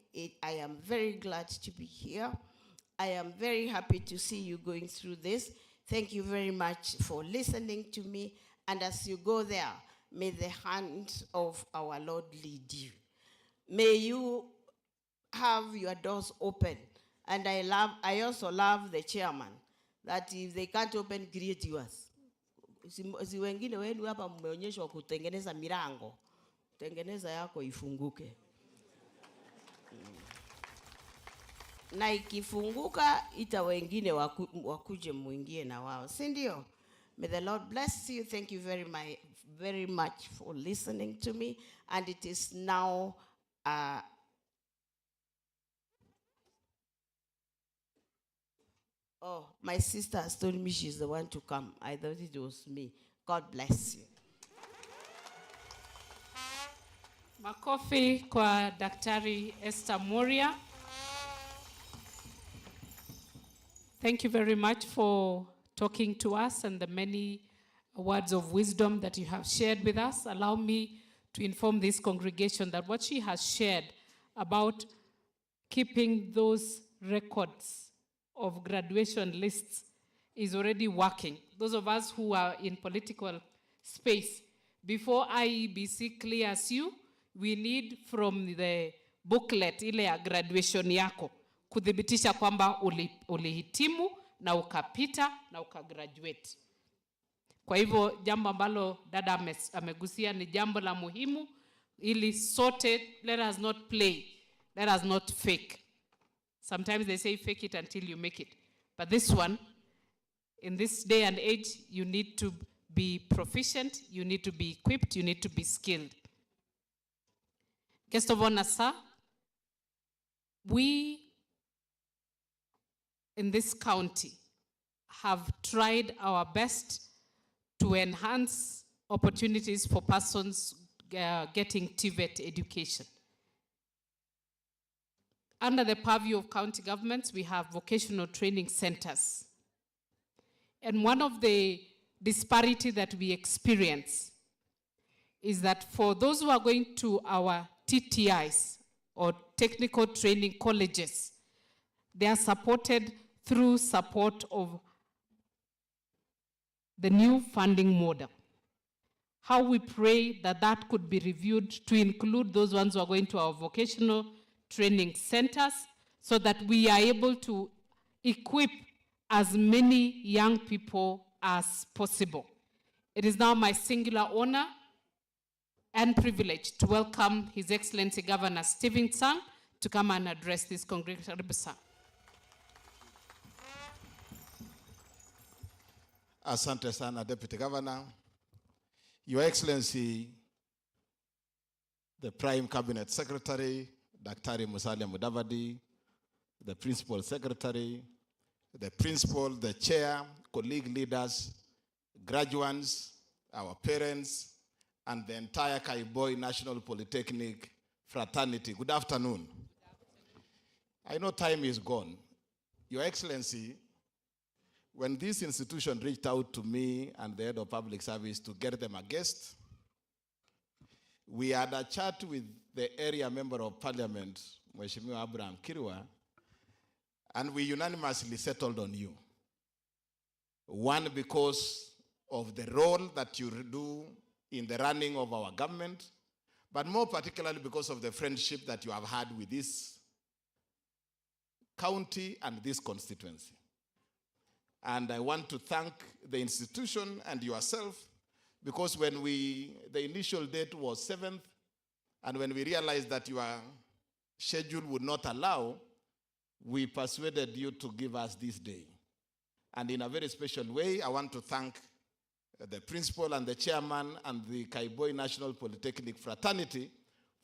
I am very glad to be here. I am very happy to see you going through this. Thank you very much for listening to me. And as you go there, may the hand of our Lord lead you. May you have your doors open. And I also love the chairman, that if they can't open, create yours. Si wengine wenu hapa mmeonyeshwa kutengeneza milango. Tengeneza yako ifunguke. Na ikifunguka ita wengine wakuje muingie na wao. Si ndio? May the Lord bless you. Thank you very much for listening to me. And it is now oh, my sister has told me she's the one to come. I thought it was me. God bless you. Makofi kwa Daktari Esther Moria. Thank you very much for talking to us and the many words of wisdom that you have shared with us. Allow me to inform this congregation that what she has shared about keeping those records of graduation lists is already working. Those of us who are in political space, before IEBC clears you, we need from the booklet ile ya graduation yako kudhibitisha kwamba ulihitimu na ukapita na ukagraduate. Kwa hivyo jambo ambalo dada amegusia ni jambo la muhimu ili sote, let us not play, let us not fake. Sometimes they say fake it until you make it. But this one, in this day and age, you need to be proficient, you need to be equipped, you need to be skilled. Guest of honor, sir, we in this county have tried our best to enhance opportunities for persons getting TVET education. Under the purview of county governments, we have vocational training centers. And one of the disparities that we experience is that for those who are going to our TTIs, or technical training colleges, they are supported through support of the new funding model. How we pray that that could be reviewed to include those ones who are going to our vocational training centers so that we are able to equip as many young people as possible. It is now my singular honor and privilege to welcome His Excellency Governor Stephen Tsang to come and address this congregation. Asante sana, Deputy Governor. Your Excellency, the Prime Cabinet Secretary, Dr. Musalia Mudavadi, the Principal Secretary, the Principal, the Chair, colleague leaders, graduates, our parents, and the entire Kaiboi National Polytechnic fraternity. Good afternoon. I know time is gone. Your Excellency, when this institution reached out to me and the head of public service to get them a guest, we had a chat with the area member of parliament, Mheshimiwa Abraham Kirwa, and we unanimously settled on you. One, because of the role that you do in the running of our government, but more particularly because of the friendship that you have had with this county and this constituency. And I want to thank the institution and yourself, because when the initial date was 7th, and when we realized that your schedule would not allow, we persuaded you to give us this day. And in a very special way, I want to thank the principal and the chairman and the Kaiboi National Polytechnic fraternity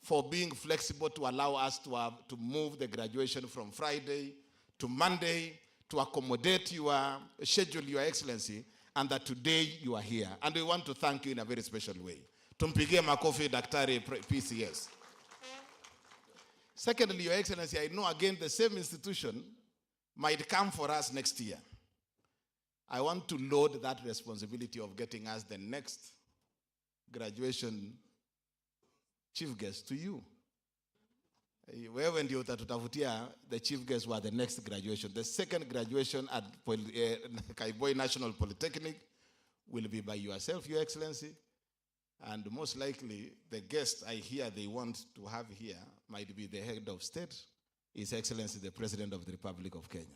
for being flexible to allow us to move the graduation from Friday to Monday to accommodate your schedule, Your Excellency, and that today you are here. And we want to thank you in a very special way. Tumpigie makofi Daktari PCS. Secondly, Your Excellency, I know again the same institution might come for us next year. I want to load that responsibility of getting us the next graduation chief guest to you. Wewe ndio utatutafutia the chief guest were the next graduation. The second graduation at Kaiboi National Polytechnic will be by yourself, Your Excellency. And most likely, the guest I hear they want to have here might be the head of state, His Excellency, the President of the Republic of Kenya.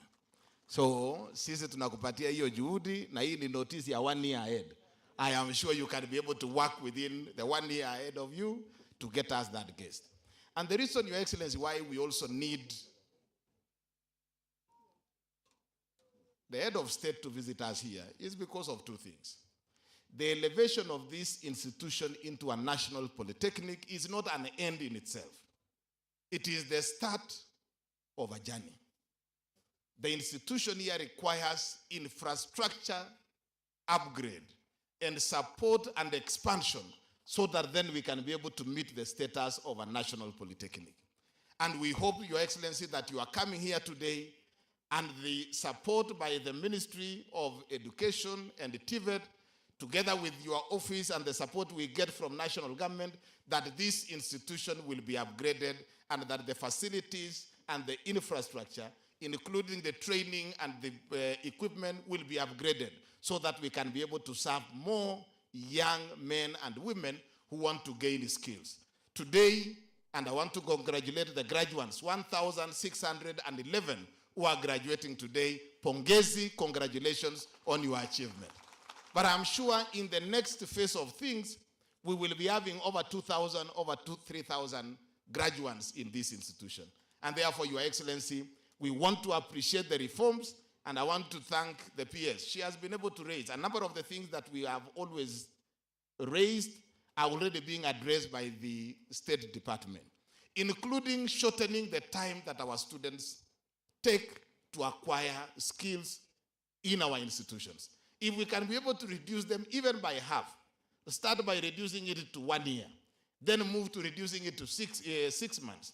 So, sisi tunakupatia hiyo juhudi, na hii ni notice ya 1 year ahead. I am sure you can be able to work within the 1 year ahead of you to get us that guest. And the reason, Your Excellency, why we also need the head of state to visit us here is because of 2 things. The elevation of this institution into a national polytechnic is not an end in itself. It is the start of a journey. The institution here requires infrastructure upgrade and support and expansion so that then we can be able to meet the status of a national polytechnic. And we hope, Your Excellency, that you are coming here today and the support by the Ministry of Education and the TVET together with your office and the support we get from national government, that this institution will be upgraded and that the facilities and the infrastructure, including the training and the equipment, will be upgraded so that we can be able to serve more young men and women who want to gain skills. Today, and I want to congratulate the graduates, 1,611 who are graduating today. Pongezi, congratulations on your achievement. But I'm sure in the next phase of things, we will be having over 2,000, over 3,000 graduates in this institution. And therefore, Your Excellency, we want to appreciate the reforms, and I want to thank the PS. She has been able to raise a number of the things that we have always raised are already being addressed by the State Department, including shortening the time that our students take to acquire skills in our institutions. If we can be able to reduce them even by half, start by reducing it to 1 year, then move to reducing it to 6 months,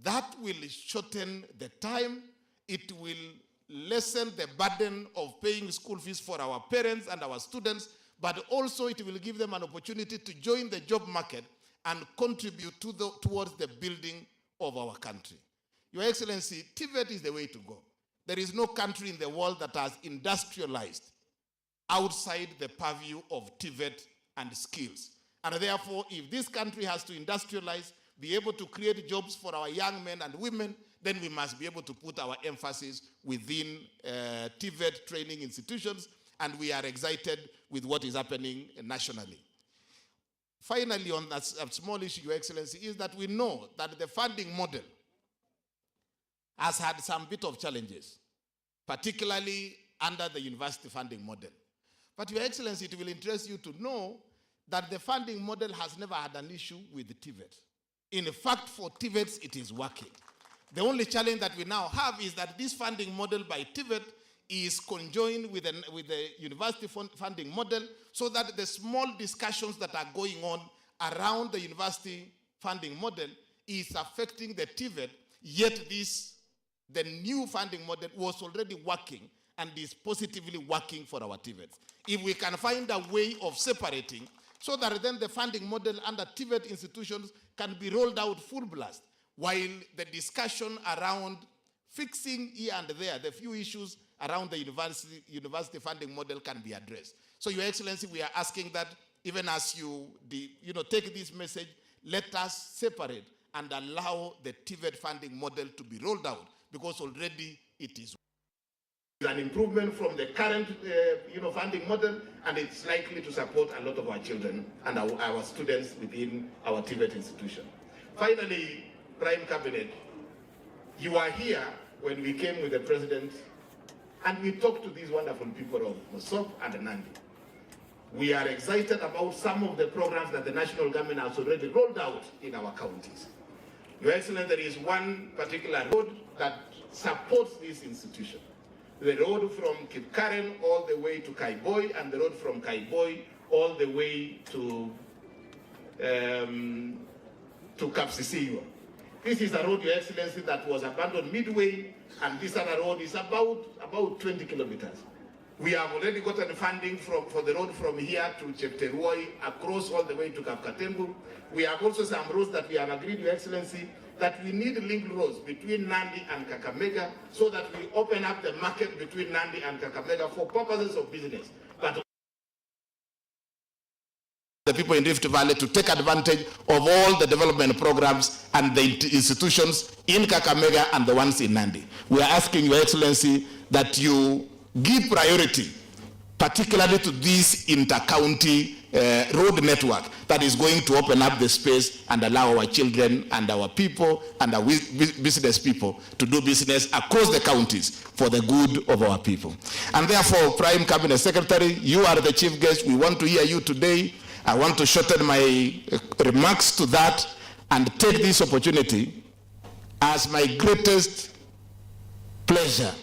that will shorten the time. It will lessen the burden of paying school fees for our parents and our students, but also it will give them an opportunity to join the job market and contribute towards the building of our country. Your Excellency, TVET is the way to go. There is no country in the world that has industrialized outside the purview of TVET and skills. And therefore, if this country has to industrialize, be able to create jobs for our young men and women, then we must be able to put our emphasis within TVET training institutions, and we are excited with what is happening nationally. Finally, on that small issue, Your Excellency, is that we know that the funding model has had some bit of challenges, particularly under the university funding model. But Your Excellency, it will interest you to know that the funding model has never had an issue with the TVET. In fact, for TVETs, it is working. The only challenge that we now have is that this funding model by TVET is conjoined with the university funding model, so that the small discussions that are going on around the university funding model is affecting the TVET, yet the new funding model was already working and is positively working for our TVETs. If we can find a way of separating, so that then the funding model under TVET institutions can be rolled out full blast, while the discussion around fixing here and there, the few issues around the university funding model can be addressed. So, Your Excellency, we are asking that even as you take this message, let us separate and allow the TVET funding model to be rolled out, because already it is an improvement from the current funding model, and it's likely to support a lot of our children and our students within our TVET institution. Finally, Prime Cabinet, you are here when we came with the President and we talked to these wonderful people of Mosop and Nandi. We are excited about some of the programs that the national government has already rolled out in our counties. Your Excellency, there is one particular road that supports this institution. The road from Kipkaren all the way to Kaiboi, and the road from Kaiboi all the way to Kapsisiyo. This is a road, Your Excellency, that was abandoned midway, and this other road is about 20 kilometers. We have already gotten funding for the road from here to Chepteroi, across all the way to Kapkatembu. We have also some roads that we have agreed, Your Excellency, that we need link roads between Nandi and Kakamega, so that we open up the market between Nandi and Kakamega for purposes of business. But the people in Rift Valley to take advantage of all the development programs and the institutions in Kakamega and the ones in Nandi. We are asking, Your Excellency, that you give priority, particularly to this inter-county road network that is going to open up the space and allow our children and our people and our business people to do business across the counties for the good of our people. And therefore, Prime Cabinet Secretary, you are the chief guest. We want to hear you today. I want to shorten my remarks to that and take this opportunity as my greatest pleasure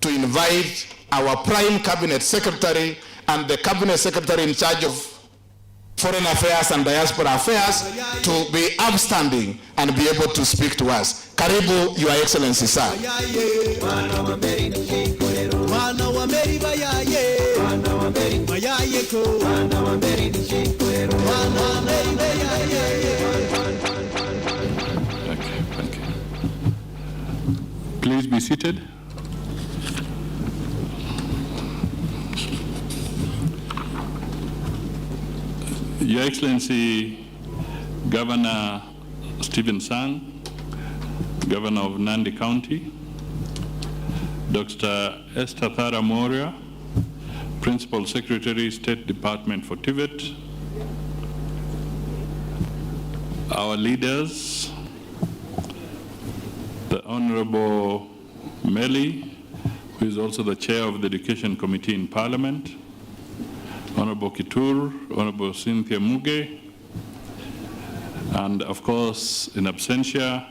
to invite our Prime Cabinet Secretary and the Cabinet Secretary in charge of Foreign Affairs and Diaspora Affairs to be upstanding and be able to speak to us. Karibu, Your Excellency, sir. Thank you. Please be seated. Your Excellency, Governor Stephen Sang, Governor of Nandi County, Dr. Esther Thara Moria, Principal Secretary, State Department for TVET, our leaders, the Honorable Meli, who is also the Chair of the Education Committee in Parliament, Honorable Kitur, Honorable Cynthia Muge, and of course, in absentia,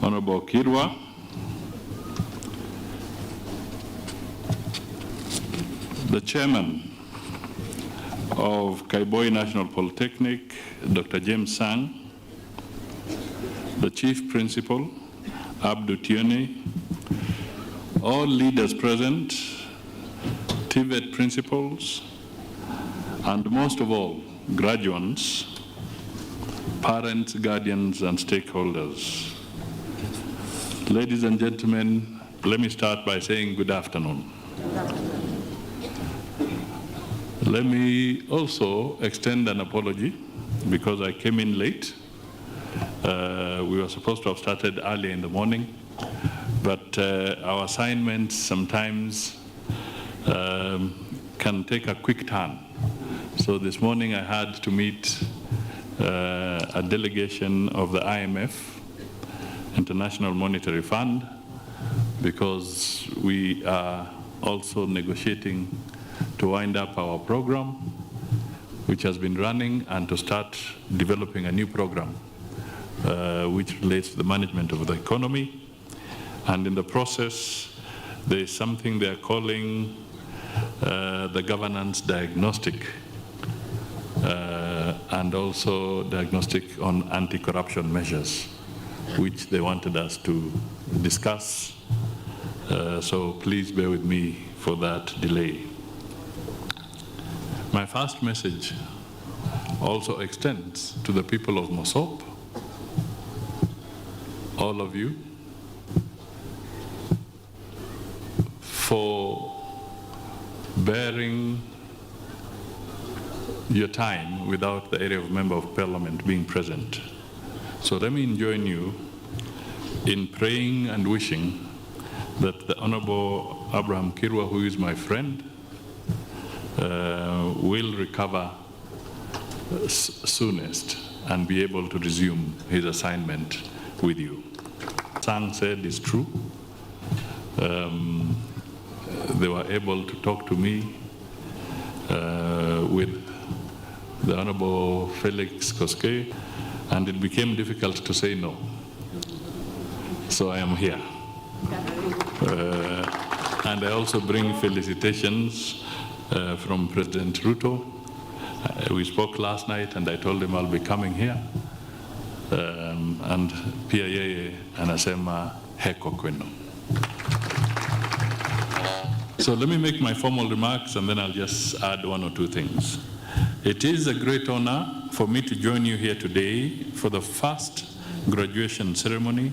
Honorable Kirwa, the Chairman of Kaiboi National Polytechnic, Dr. James Sang, the Chief Principal, Abdu Tione, all leaders present, TVET principals, and most of all, graduates, parents, guardians, and stakeholders. Ladies and gentlemen, let me start by saying good afternoon. Let me also extend an apology because I came in late. We were supposed to have started early in the morning, but our assignments sometimes can take a quick turn. So this morning I had to meet a delegation of the IMF, International Monetary Fund, because we are also negotiating to wind up our program, which has been running, and to start developing a new program which relates to the management of the economy. And in the process, there is something they're calling the governance diagnostic, and also diagnostic on anti-corruption measures, which they wanted us to discuss. So please bear with me for that delay. My first message also extends to the people of Mosop, all of you, for bearing your time without the area of Member of Parliament being present. So let me join you in praying and wishing that the Honorable Abraham Kirwa, who is my friend, will recover soonest and be able to resume his assignment with you. Sang said is true. They were able to talk to me with the Honorable Felix Koske, and it became difficult to say no. So I am here. And I also bring felicitations from President Ruto. We spoke last night and I told him I'll be coming here. And pia yeye anasema heko kwenu. So let me make my formal remarks and then I'll just add one or two things. It is a great honor for me to join you here today for the first graduation ceremony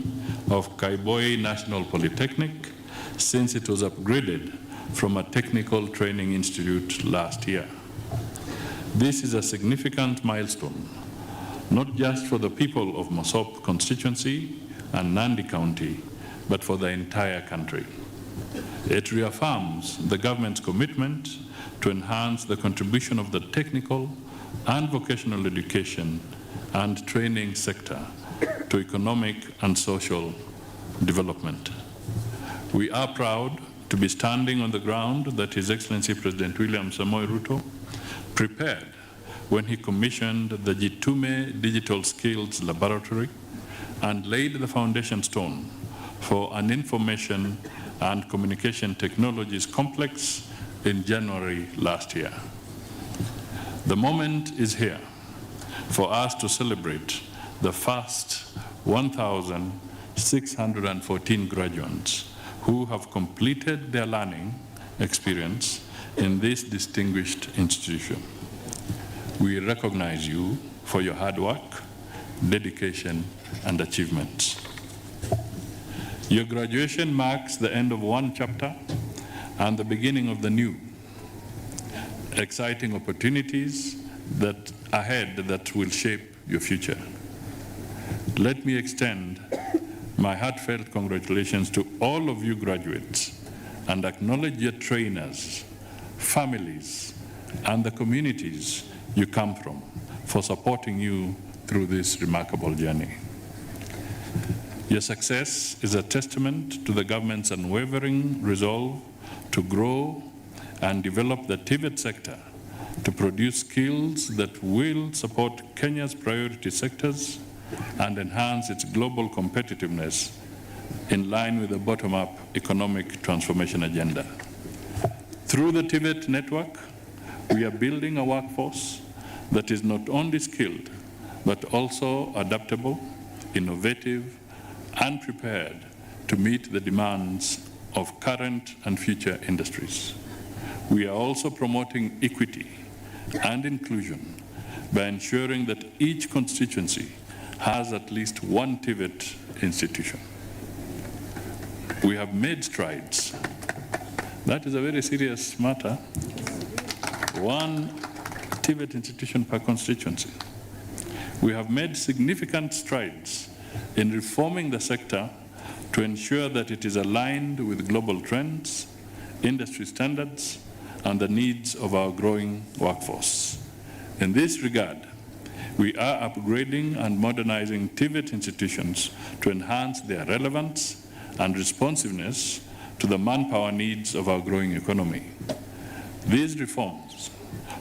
of Kaiboi National Polytechnic since it was upgraded from a technical training institute last year. This is a significant milestone, not just for the people of Mosop constituency and Nandi County, but for the entire country. It reaffirms the government's commitment to enhance the contribution of the technical and vocational education and training sector to economic and social development. We are proud to be standing on the ground that His Excellency President William Samoei Ruto prepared when he commissioned the Jitume Digital Skills Laboratory and laid the foundation stone for an information and communication technologies complex in January last year. The moment is here for us to celebrate the first 1,614 graduates who have completed their learning experience in this distinguished institution. We recognize you for your hard work, dedication, and achievements. Your graduation marks the end of one chapter and the beginning of the new. Exciting opportunities that ahead that will shape your future. Let me extend my heartfelt congratulations to all of you graduates and acknowledge your trainers, families, and the communities you come from for supporting you through this remarkable journey. Your success is a testament to the government's unwavering resolve to grow and develop the TVET sector to produce skills that will support Kenya's priority sectors and enhance its global competitiveness in line with the bottom-up economic transformation agenda. Through the TVET network, we are building a workforce that is not only skilled, but also adaptable, innovative, and prepared to meet the demands of current and future industries. We are also promoting equity and inclusion by ensuring that each constituency has at least one TVET institution. We have made strides. That is a very serious matter. One TVET institution per constituency. We have made significant strides in reforming the sector to ensure that it is aligned with global trends, industry standards, and the needs of our growing workforce. In this regard, we are upgrading and modernizing TVET institutions to enhance their relevance and responsiveness to the manpower needs of our growing economy. These reforms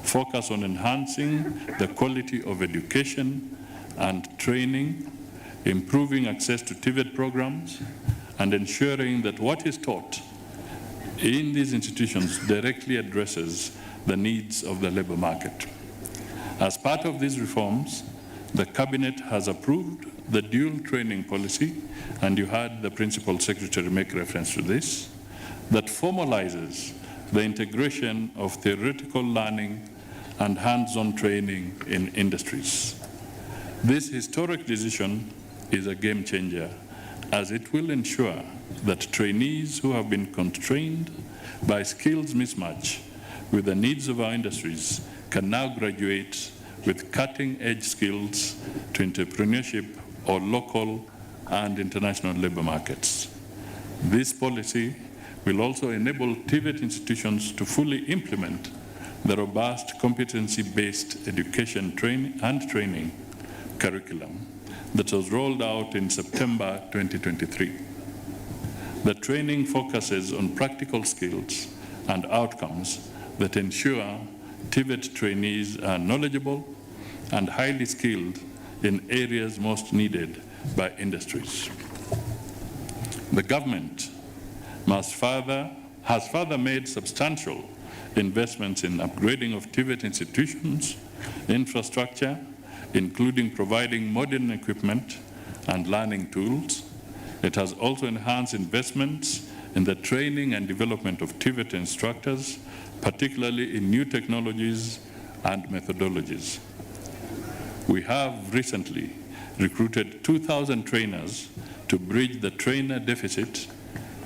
focus on enhancing the quality of education and training, improving access to TVET programs, and ensuring that what is taught in these institutions directly addresses the needs of the labor market. As part of these reforms, the Cabinet has approved the dual training policy, and you heard the Principal Secretary make reference to this, that formalizes the integration of theoretical learning and hands-on training in industries. This historic decision is a game changer, as it will ensure that trainees who have been constrained by skills mismatch with the needs of our industries can now graduate with cutting-edge skills to entrepreneurship or local and international labor markets. This policy will also enable TVET institutions to fully implement the robust competency-based education training curriculum that was rolled out in September 2023. The training focuses on practical skills and outcomes that ensure TVET trainees are knowledgeable and highly skilled in areas most needed by industries. The government has further made substantial investments in upgrading of TVET institutions, infrastructure, including providing modern equipment and learning tools. It has also enhanced investments in the training and development of TVET instructors, particularly in new technologies and methodologies. We have recently recruited 2,000 trainers to bridge the trainer deficit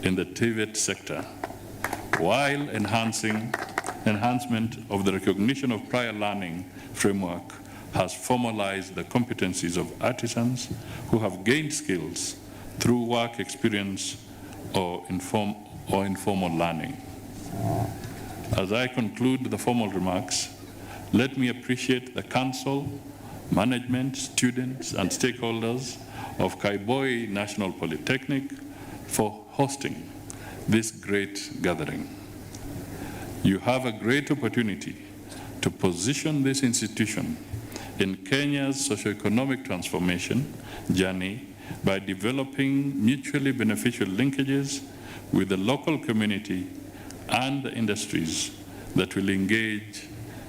in the TVET sector, while enhancement of the recognition of prior learning framework has formalized the competencies of artisans who have gained skills through work experience or informal learning. As I conclude the formal remarks, let me appreciate the council, management, students, and stakeholders of Kaiboi National Polytechnic for hosting this great gathering. You have a great opportunity to position this institution in Kenya's socio-economic transformation journey by developing mutually beneficial linkages with the local community and the industries that will engage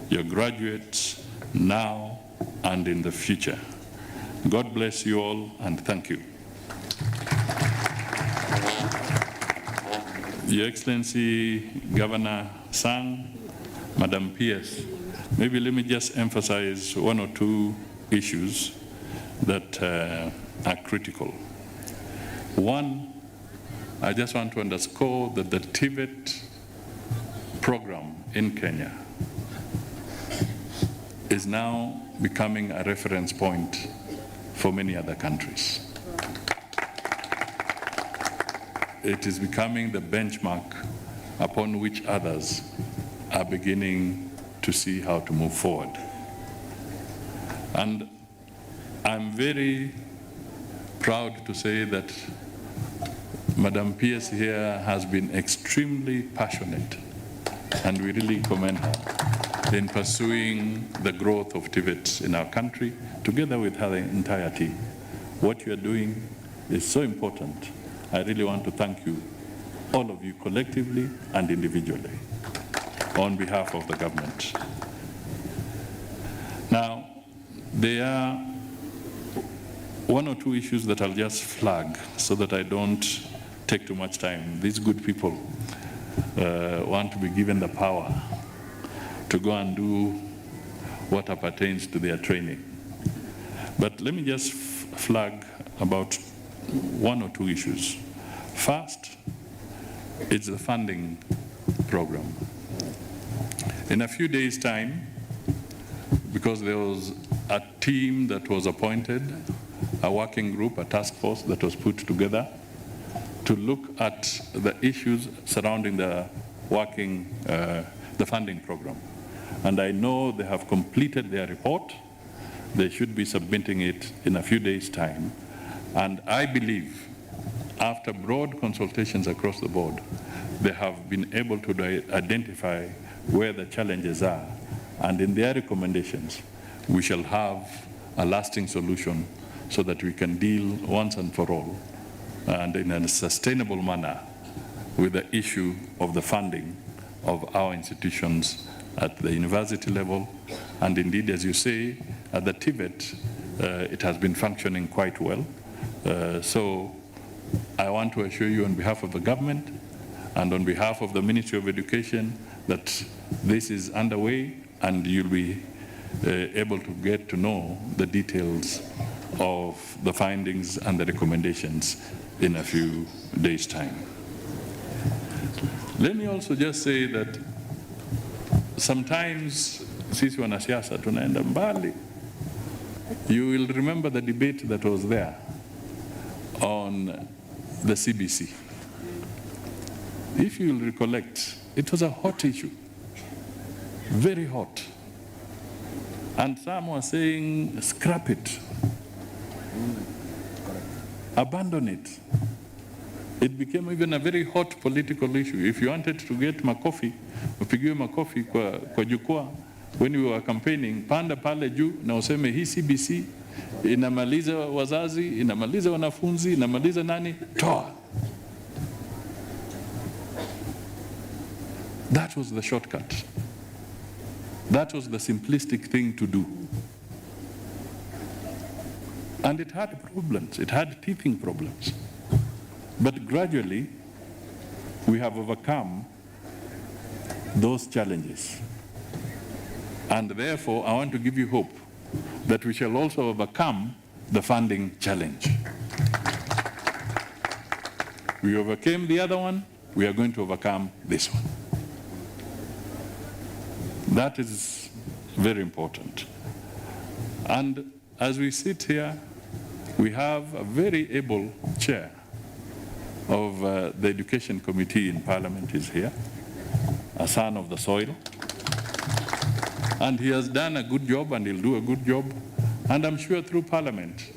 your graduates now and in the future. God bless you all, and thank you. Your Excellency Governor Sang, Madam PS, maybe let me just emphasize one or two issues that are critical. One, I just want to underscore that the TVET program in Kenya is now becoming a reference point for many other countries. It is becoming the benchmark upon which others are beginning to see how to move forward. And I'm very proud to say that Madam PS here has been extremely passionate, and we really commend her in pursuing the growth of TVET in our country, together with her entire team. What you are doing is so important. I really want to thank you, all of you collectively and individually, on behalf of the government. Now, there are one or two issues that I'll just flag so that I don't take too much time. These good people want to be given the power to go and do what appertains to their training. But let me just flag about one or two issues. First, it's the funding program. In a few days' time, because there was a team that was appointed, a working group, a task force that was put together to look at the issues surrounding the funding program. And I know they have completed their report. They should be submitting it in a few days' time. And I believe, after broad consultations across the board, they have been able to identify where the challenges are. And in their recommendations, we shall have a lasting solution so that we can deal once and for all and in a sustainable manner with the issue of the funding of our institutions at the university level. And indeed, as you say, at the TVET, it has been functioning quite well. So I want to assure you on behalf of the government and on behalf of the Ministry of Education that this is underway, and you'll be able to get to know the details of the findings and the recommendations in a few days' time. Let me also just say that sometimes sisi wanasiasa tunaenda mbali. You will remember the debate that was there on the CBC. If you will recollect, it was a hot issue, very hot. And some were saying, scrap it, abandon it. It became even a very hot political issue. If you wanted to get makofi, upigiwe makofi kwa jukwaa, when we were campaigning, panda pale juu na useme hii CBC inamaliza wazazi, inamaliza wanafunzi, inamaliza nani, toa. That was the shortcut. That was the simplistic thing to do. And it had problems. It had teething problems. But gradually, we have overcome those challenges. And therefore, I want to give you hope that we shall also overcome the funding challenge. We overcame the other one, we are going to overcome this one. That is very important. And as we sit here, we have a very able chair of the Education Committee in Parliament is here, a son of the soil. And he has done a good job and he'll do a good job. And I'm sure through Parliament,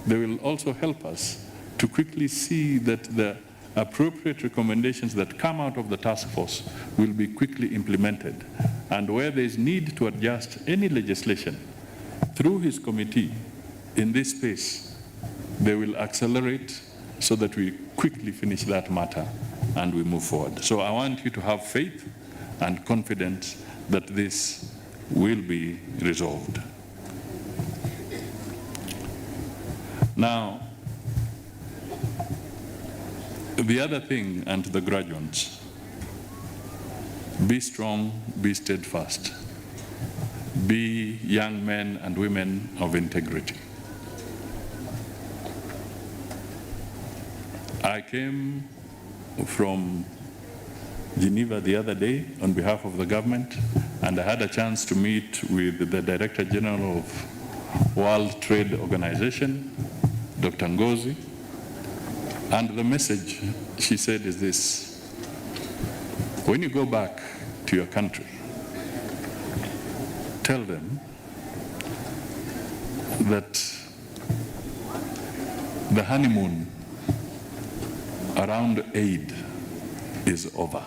they will also help us to quickly see that the appropriate recommendations that come out of the task force will be quickly implemented. And where there is need to adjust any legislation through his committee in this space, they will accelerate so that we quickly finish that matter and we move forward. So I want you to have faith and confidence that this will be resolved. Now, the other thing, and to the graduates, Be strong, be steadfast. Be young men and women of integrity. I came from Geneva the other day on behalf of the government, and I had a chance to meet with the Director General of World Trade Organization, Dr. Ngozi, and the message she said is this: when you go back to your country, tell them that the honeymoon around aid is over.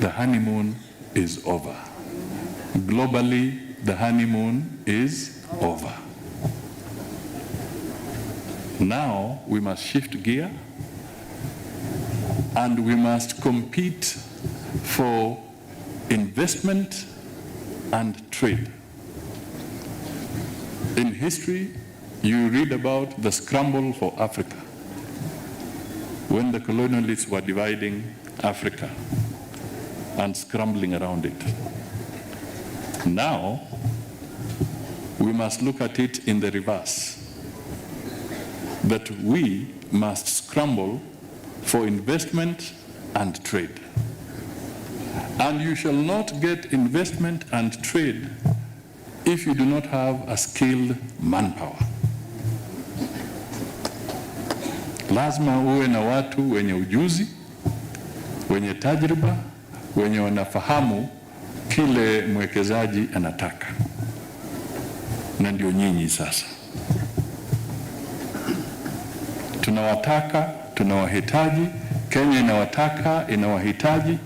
The honeymoon is over. Globally, the honeymoon is over. Now we must shift gear and we must compete for investment and trade. In history, you read about the scramble for Africa when the colonialists were dividing Africa and scrambling around it. Now, we must look at it in the reverse, that we must scramble for investment and trade. And you shall not get investment and trade if you do not have a skilled manpower. Lazima uwe na watu wenye ujuzi, wenye tajriba, wenye wanafahamu kile mwekezaji anataka. Na ndio nyinyi sasa. Tunawataka, tunawahitaji, Kenya inawataka, inawahitaji,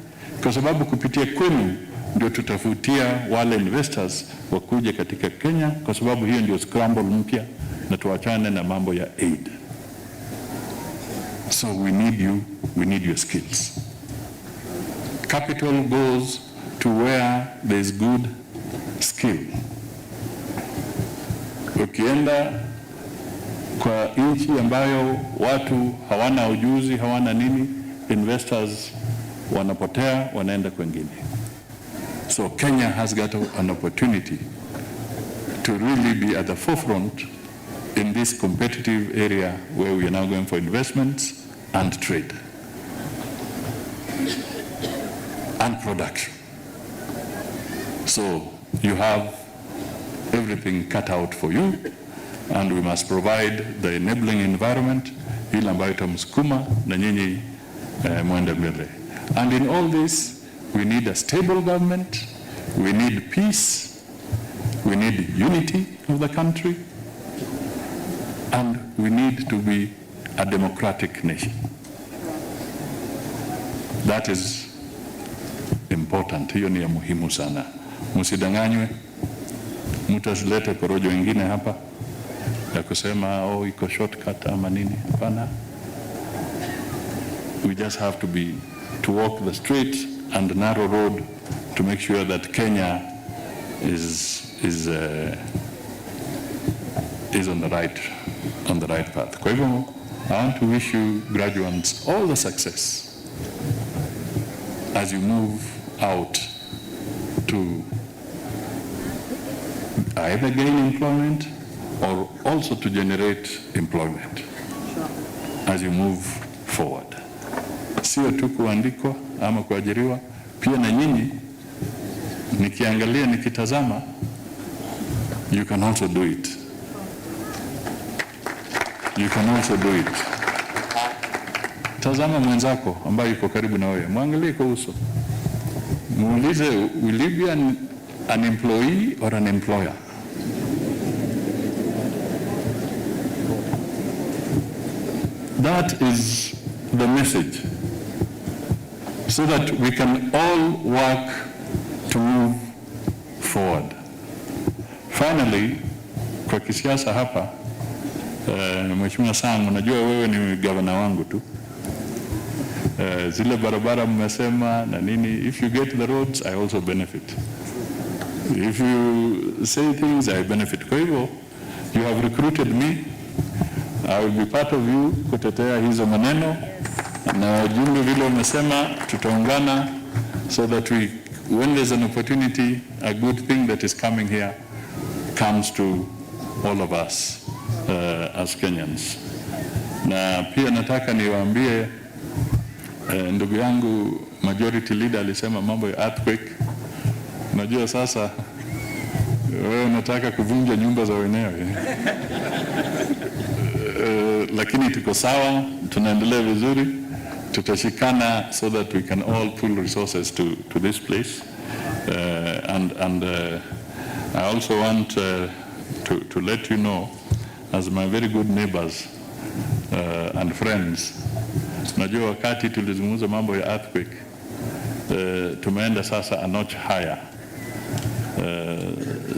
kwa sababu kupitia kwenu ndio tutafutia wale investors wakuje katika Kenya, kwa sababu hiyo ndio scramble mpya, na tuachane na mambo ya aid. So we need you, we need your skills. Capital goes to where there is good skill. Ukienda kwa nchi ambayo watu hawana ujuzi, hawana nini, investors wanapotea, wanaenda kwengine. So Kenya has got an opportunity to really be at the forefront in this competitive area where we are now going for investments and trade and production. So you have everything cut out for you, and we must provide the enabling environment ile ambayo itamsukuma na nyinyi mwende mbele. And in all this, we need a stable government, we need peace, we need unity of the country, and we need to be a democratic nation. That is important. Hiyo ni ya muhimu sana. Msidanganywe, mtasilete porojo wengine hapa ya kusema iko shortcut ama nini. Hapana. We just have to walk the straight and narrow road to make sure that Kenya is on the right path. Kwa hivyo, I want to wish you graduates all the success as you move out to either gain employment or also to generate employment as you move forward. Sio tu kuandikwa ama kuajiriwa, pia na nyinyi nikiangalia, nikitazama, you can also do it. You can also do it. Tazama mwenzako ambaye yuko karibu na wewe, muangalie kwa uso. Muulize, will you be an employee or an employer? That is the message, so that we can all work to move forward. Finally, kwa kisiasa hapa, Mheshimiwa Sang, unajua wewe ni gavana wangu tu. Zile barabara mmesema na nini, if you get the roads, I also benefit. If you say things, I benefit. Kwa hivyo, you have recruited me. I will be part of you kutetea hizo maneno Na wajumbe vile wamesema tutaungana so that when there's an opportunity, a good thing that is coming here comes to all of us as Kenyans. Na pia nataka niwaambie ndugu yangu majority leader alisema mambo ya earthquake. Najua sasa wewe unataka kuvunja nyumba za wenyewe. Lakini tuko sawa, tunaendelea vizuri, tutashikana so that we can all pool resources to this place. I also want to let you know, as my very good neighbors and friends, najua wakati tulizungumza mambo ya earthquake, tumeenda sasa a notch higher.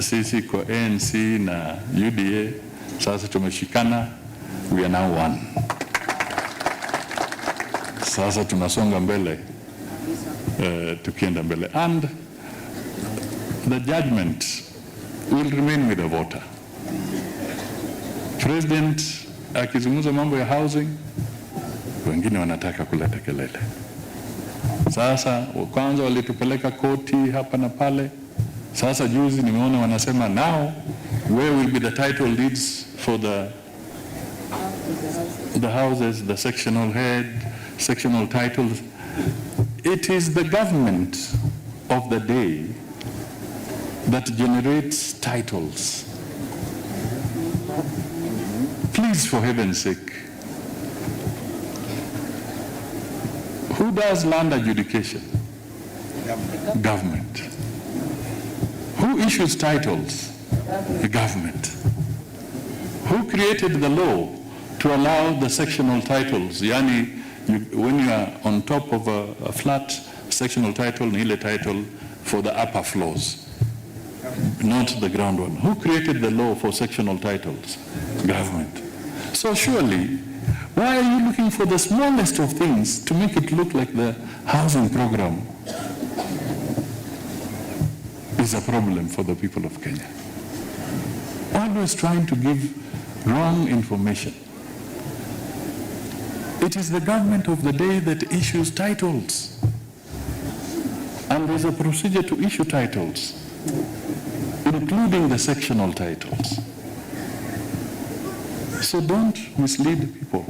Sisi kwa ANC na UDA sasa tumeshikana, we are now one. Sasa tunasonga mbele, tukienda mbele, and the judgment will remain with the voter. President akizungumza mambo ya housing, wengine wanataka kuleta kelele. Sasa kwanza walitupeleka koti hapa na pale. Sasa juzi nimeona wanasema now where will be the title deeds for the houses, the sectional head, sectional titles. It is the government of the day that generates titles. Please, for heaven's sake, who does land adjudication? Government. Who issues titles? The government. Who created the law to allow the sectional titles? Yani, when you are on top of a flat, sectional title, nile title for the upper floors, not the ground one. Who created the law for sectional titles? Government. So surely, why are you looking for the smallest of things to make it look like the housing program is a problem for the people of Kenya? Always trying to give wrong information. It is the government of the day that issues titles. And there's a procedure to issue titles, including the sectional titles. So don't mislead people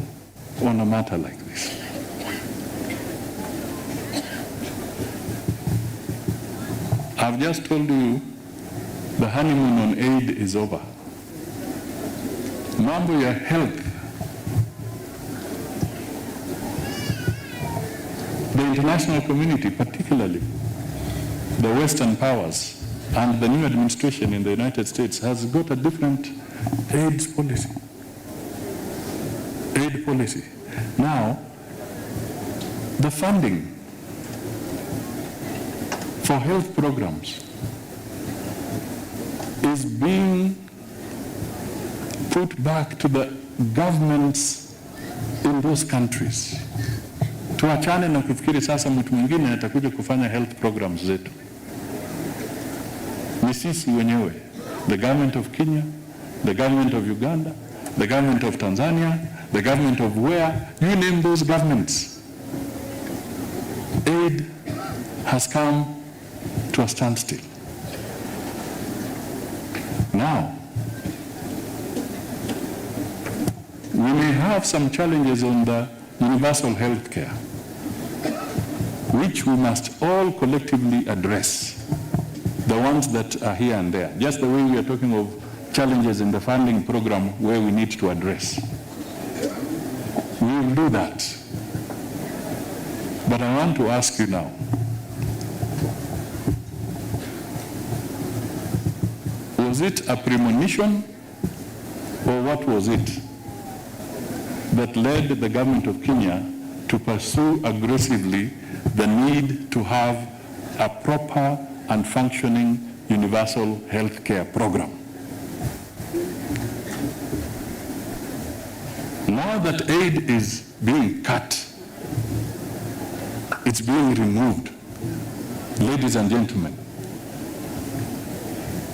on a matter like this. I've just told you the honeymoon on aid is over. Mambo ya health. The international community, particularly the Western powers and the new administration in the United States, has got a different AIDS policy. Aid policy. Now, the funding for health programs is being put back to the governments in those countries. Tuachane na kufikiri sasa mtu mwingine atakuja kufanya health programs zetu. Ni sisi wenyewe, the government of Kenya, the government of Uganda, the government of Tanzania, the government of where, you name those governments. Aid has come to a standstill. Now, we may have some challenges on the universal health care, which we must all collectively address, the ones that are here and there, just the way we are talking of challenges in the funding program where we need to address. We will do that. But I want to ask you now, was it a premonition or what was it that led the government of Kenya to pursue aggressively the need to have a proper and functioning universal health care program? Now that aid is being cut, it's being removed, ladies and gentlemen,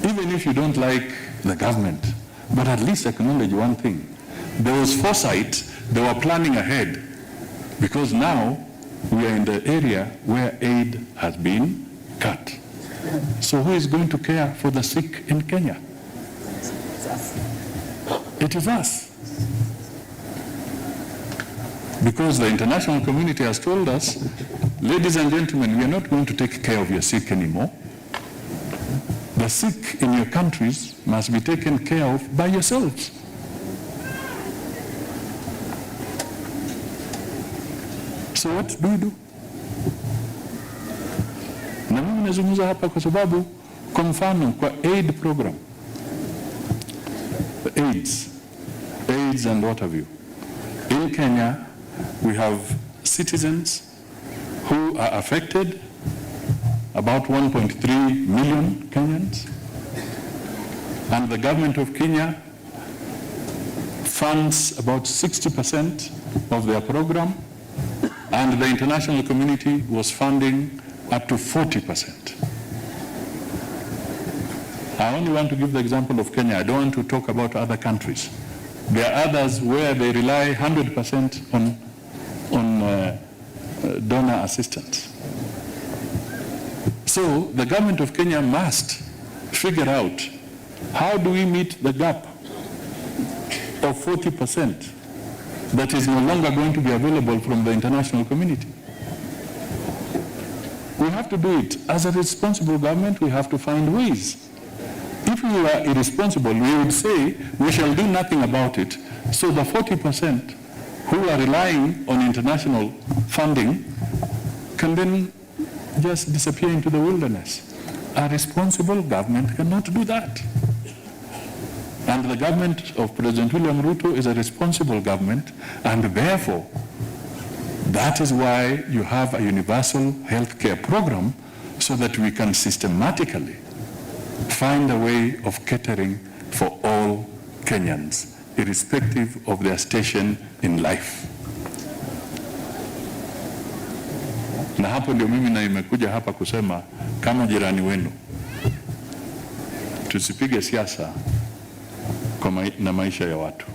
even if you don't like the government, but at least acknowledge one thing. There was foresight, they were planning ahead. Because now we are in the area where aid has been cut. So who is going to care for the sick in Kenya? It is us. Because the international community has told us, ladies and gentlemen, we are not going to take care of your sick anymore. The sick in your countries must be taken care of by yourselves. So what do we do? Na mimi nazungumza hapa kwa sababu kwa mfano kwa aid program, AIDS and what have you. In Kenya, we have citizens who are affected, about 1.3 million Kenyans, and the government of Kenya funds about 60% of their program, and the international community was funding up to 40%. I only want to give the example of Kenya. I don't want to talk about other countries. There are others where they rely 100% on donor assistance. So the government of Kenya must figure out how do we meet the gap of 40% that is no longer going to be available from the international community. We have to do it. As a responsible government, we have to find ways. If we were irresponsible, we would say we shall do nothing about it. So the 40% who are relying on international funding can then just disappear into the wilderness. A responsible government cannot do that. And the government of President William Ruto is a responsible government, and therefore, that is why you have a universal health care program, so that we can systematically find a way of catering for all Kenyans, irrespective of their station in life. Na hapo ndio mimi na imekuja hapa kusema kama jirani wenu, tusipige siasa na maisha ya watu.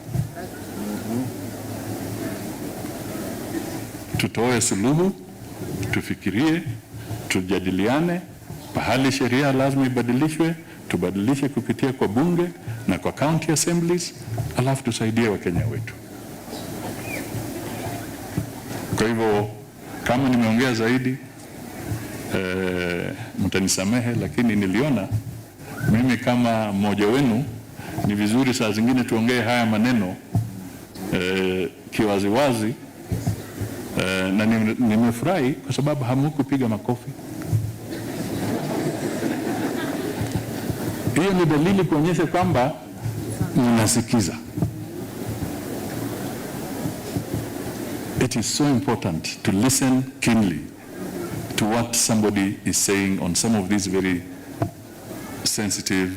Tutoe suluhu, tufikirie, tujadiliane, pahali sheria lazima ibadilishwe, tubadilishe kupitia kwa bunge na kwa county assemblies, alafu tusaidie Wakenya wetu. Kwa hivyo, kama nimeongea zaidi, mtanisamehe, lakini niliona mimi kama mmoja wenu ni vizuri saa zingine tuongee haya maneno kiwaziwazi, na nimefurahi kwa sababu hamukupiga makofi. Hiyo ni dalili kuonyesha kwamba mnasikiza. It is so important to listen keenly to what somebody is saying on some of these very sensitive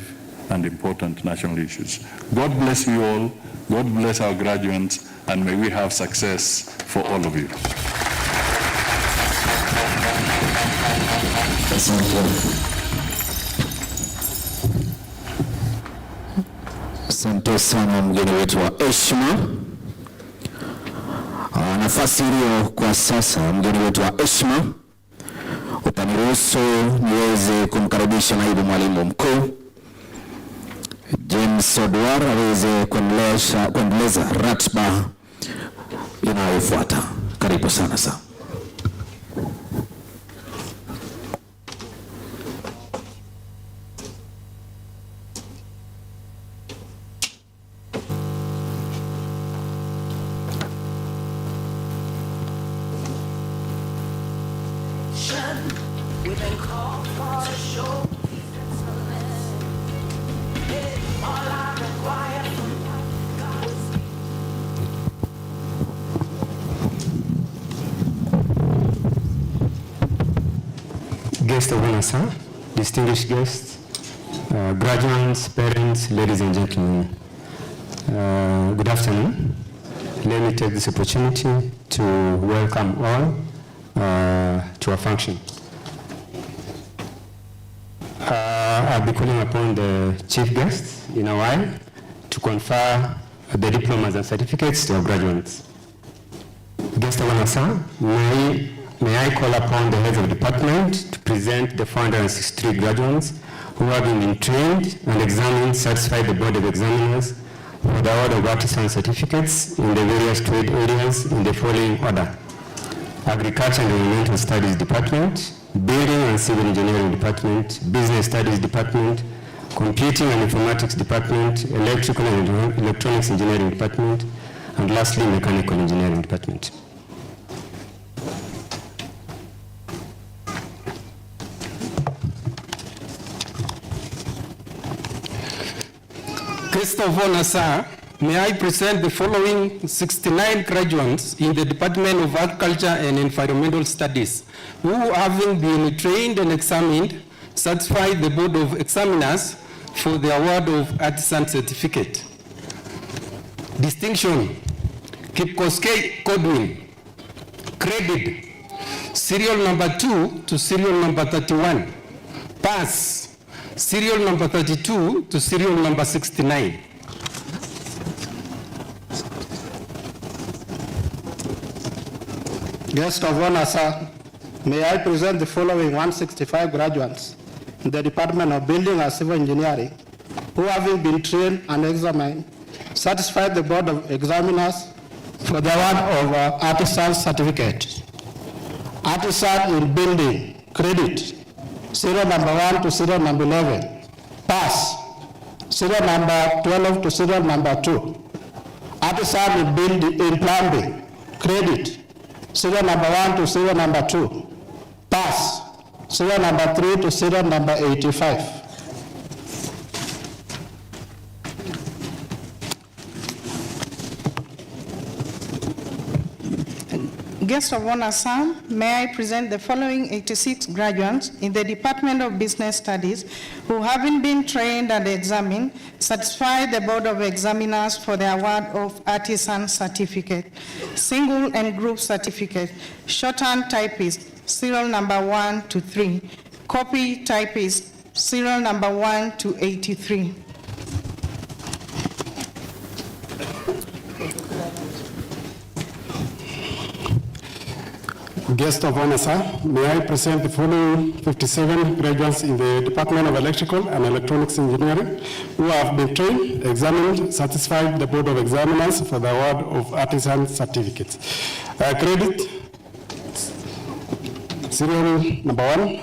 and important national issues. God bless you all. God bless our graduates, and may we have success for all of you. Asante sana mgeni wetu wa heshima. Nafasi hiyo kwa sasa, mgeni wetu wa heshima, utaniruhusu niweze kumkaribisha naibu mwalimu mkuu James Odwar aweze kuendeleza ratiba inayofuata. Karibu sana sana. Guest of honor, sir, distinguished guests, graduates, parents, ladies and gentlemen, good afternoon. Let me take this opportunity to welcome all to our function. I'll be calling upon the chief guest in a while to confer the diplomas and certificates to our graduates. Guest of honor, sir, may I call upon the heads of department to present the 463 graduates who have been trained and examined, satisfied the board of examiners for the award of artisan certificates in the various trade areas in the following order: Agriculture and Environmental Studies Department, Building and Civil Engineering Department, Business Studies Department, Computing and Informatics Department, Electrical and Electronics Engineering Department, and lastly, Mechanical Engineering Department. Guest of honor, sir, may I present the following 69 graduates in the Department of Agriculture and Environmental Studies who, having been trained and examined, satisfied the Board of Examiners for the award of Artisan Certificate. Distinction: Kipkoskei Godwin. Credit: serial number 2 to serial number 31. Pass: serial number 32 to serial number 69. Guest of honor, sir, may I present the following 165 graduates in the Department of Building and Civil Engineering who, having been trained and examined, satisfied the Board of Examiners for the award of Artisan Certificate. Artisan in Building, credit: serial number 1 to serial number 11. Pass: serial number 12 to serial number 2. Artisan in Building in Plumbing, credit: serial number 1 to serial number 2. Pass: serial number 3 to serial number 85. Guest of honor, sir, may I present the following 86 graduates in the Department of Business Studies who, having been trained and examined, satisfied the Board of Examiners for the award of Artisan Certificate, Single and Group Certificate, Shorthand Typist, serial number 1 to 3, Copy Typist, serial number 1 to 83. Guest of honor, sir, may I present the following 57 graduates in the Department of Electrical and Electronics Engineering who have been trained, examined, satisfied the Board of Examiners for the award of Artisan Certificates. Credit: serial number 1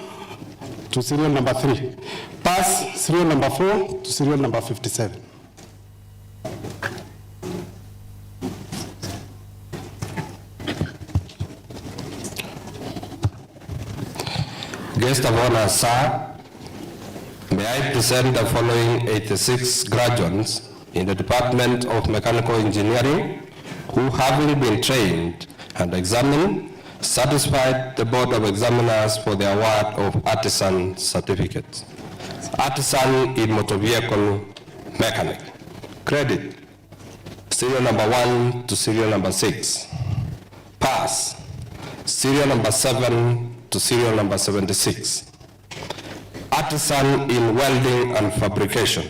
to serial number 3. Pass: serial number 4 to serial number 57. Guest of honor, sir, may I present the following 86 graduates in the Department of Mechanical Engineering who, having been trained and examined, satisfied the Board of Examiners for the award of Artisan Certificate. Artisan in Motor Vehicle Mechanic. Credit: serial number 1 to serial number 6. Pass: serial number 7 to serial number 76. Artisan in Welding and Fabrication.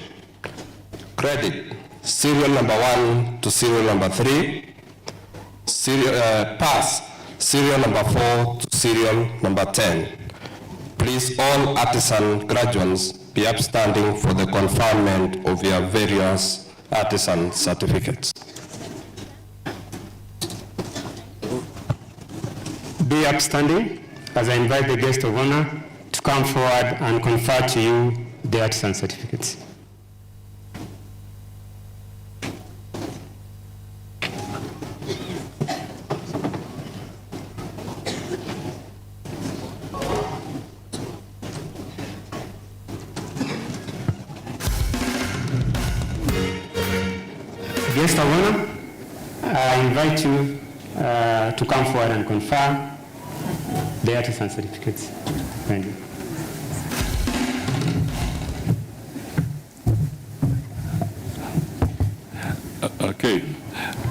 Credit: serial number 1 to serial number 3. Pass: serial number 4 to serial number 10. Please, all artisan graduates, be upstanding for the conferment of your various artisan certificates. Be upstanding as I invite the guest of honor to come forward and confer to you the artisan certificates. Guest of honor, I invite you to come forward and confer the artisan certificates. Thank you. Okay.